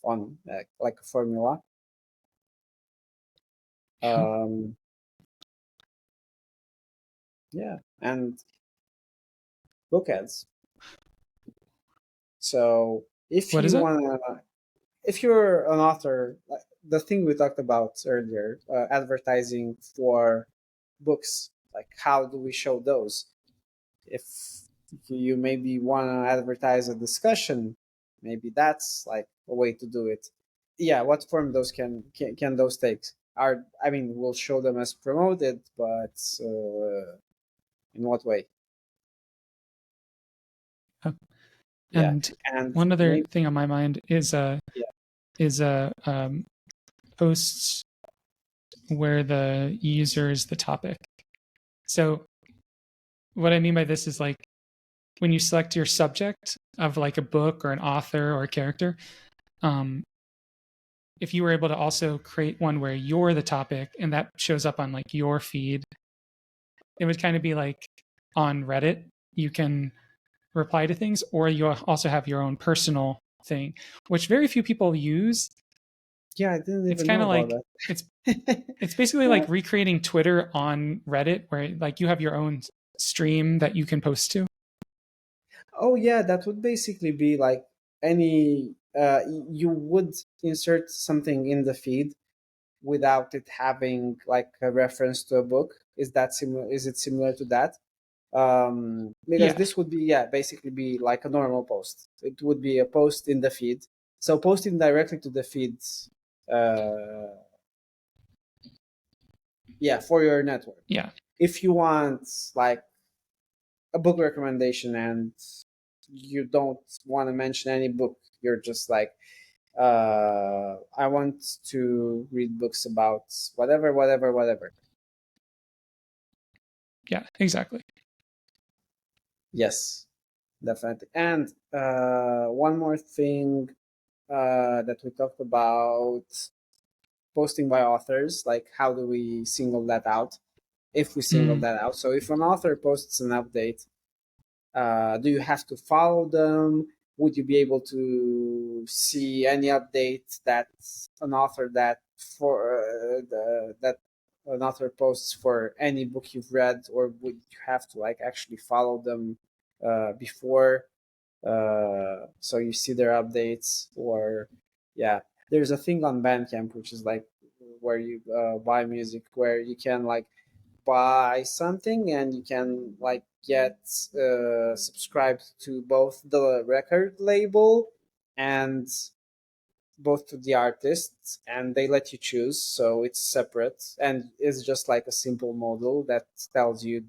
Speaker 2: on like a formula. Yeah, and book ads. So if
Speaker 1: What is
Speaker 2: you
Speaker 1: it?
Speaker 2: want to, if you're an author, like the thing we talked about earlier, advertising for books, like how do we show those? If you maybe want to advertise a discussion, maybe that's like a way to do it. Yeah, what form those can those take? I mean, we'll show them as promoted, but in what way?
Speaker 1: Oh.
Speaker 2: Yeah,
Speaker 1: And
Speaker 2: and
Speaker 1: one other
Speaker 2: maybe
Speaker 1: thing on my mind is posts where the user is the topic. So what I mean by this is like when you select your subject of like a book or an author or a character, if you were able to also create one where you're the topic and that shows up on like your feed, it would kind of be like on Reddit, you can reply to things, or you also have your own personal thing, which very few people use.
Speaker 2: yeah, I didn't
Speaker 1: It's
Speaker 2: even
Speaker 1: kind
Speaker 2: know
Speaker 1: of
Speaker 2: about
Speaker 1: like
Speaker 2: that.
Speaker 1: it's basically like recreating Twitter on Reddit, where like you have your own stream that you can post to.
Speaker 2: Oh yeah, that would basically be like any you would insert something in the feed without it having like a reference to a book. Is that similar? Is it similar to that? Because
Speaker 1: Yeah,
Speaker 2: this would be, yeah, basically be like a normal post. It would be a post in the feed. So posting directly to the feeds, yeah, for your network.
Speaker 1: yeah,
Speaker 2: If you want like a book recommendation and you don't want to mention any book, you're just like, I want to read books about whatever, whatever, whatever.
Speaker 1: yeah, exactly.
Speaker 2: Yes, definitely. And one more thing that we talked about, posting by authors, like how do we single that out? If we single
Speaker 1: Mm,
Speaker 2: that out. So if an author posts an update, do you have to follow them? Would you be able to see any updates that an author that for that an author posts for any book you've read, or would you have to like actually follow them before so you see their updates? Or yeah, there's a thing on Bandcamp which is like where you buy music, where you can like buy something and you can like get subscribed to both the record label and both to the artists, and they let you choose, so it's separate and it's just like a simple model that tells you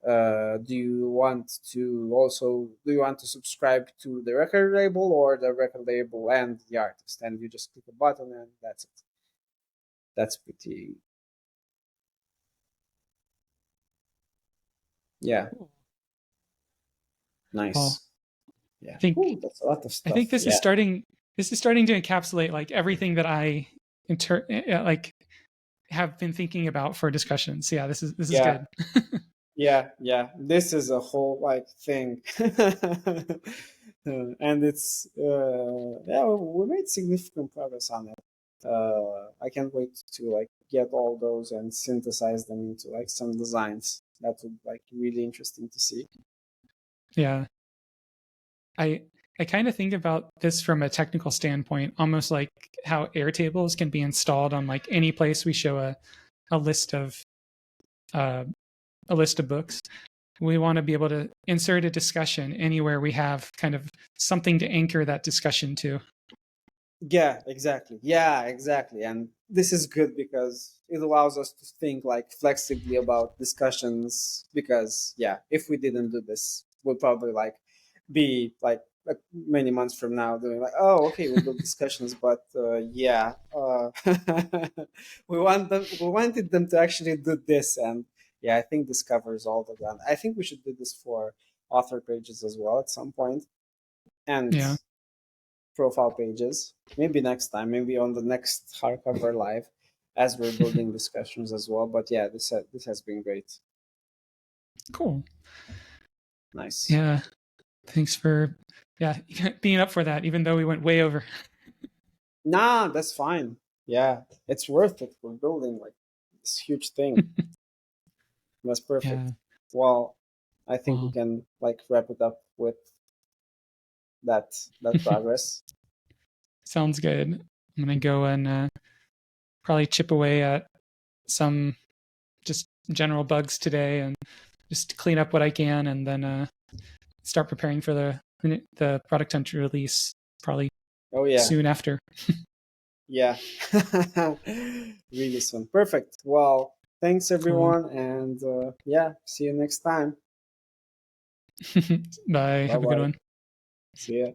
Speaker 2: do you want to subscribe to the record label or the record label and the artist, and you just click a button and that's it. That's pretty, yeah,
Speaker 1: well,
Speaker 2: nice. Yeah.
Speaker 1: I think
Speaker 2: Ooh, that's a lot of
Speaker 1: I think
Speaker 2: stuff. Yeah.
Speaker 1: this is starting to encapsulate like everything that I like have been thinking about for discussions. Yeah, this is
Speaker 2: Yeah.
Speaker 1: good.
Speaker 2: Yeah. Yeah. This is a whole like thing. And it's yeah, we made significant progress on it. I can't wait to like get all those and synthesize them into like some designs. That would like really interesting to see.
Speaker 1: Yeah. I I kind of think about this from a technical standpoint, almost like how Airtables can be installed on like any place we show a list of uh, a list of books. We want to be able to insert a discussion anywhere we have kind of something to anchor that discussion to.
Speaker 2: Yeah, exactly. Yeah, exactly. And this is good because it allows us to think like flexibly about discussions. Because yeah, if we didn't do this, we'll probably like be like many months from now doing like, oh, okay, we built discussions, but yeah, we wanted them to actually do this, and yeah, I think this covers all the ground. I think we should do this for author pages as well at some point, and
Speaker 1: Yeah.
Speaker 2: profile pages. Maybe next time, maybe on the next hardcover live, as we're building discussions as well. But yeah, this has been great.
Speaker 1: Cool.
Speaker 2: Nice.
Speaker 1: Yeah. Thanks for being up for that, even though we went way over.
Speaker 2: Nah, that's fine. Yeah, it's worth it for building like this huge thing. That's perfect.
Speaker 1: Yeah.
Speaker 2: Well, I think we
Speaker 1: Well,
Speaker 2: can like wrap it up with that progress.
Speaker 1: sounds good. I'm gonna go and probably chip away at some just general bugs today and just clean up what I can, and then start preparing for the product hunt release probably
Speaker 2: Oh yeah,
Speaker 1: soon after.
Speaker 2: yeah, really soon. Perfect. Well, thanks
Speaker 1: Cool.
Speaker 2: everyone, and yeah, see you next time.
Speaker 1: Bye.
Speaker 2: Bye
Speaker 1: Have a good
Speaker 2: bye.
Speaker 1: one.
Speaker 2: See ya.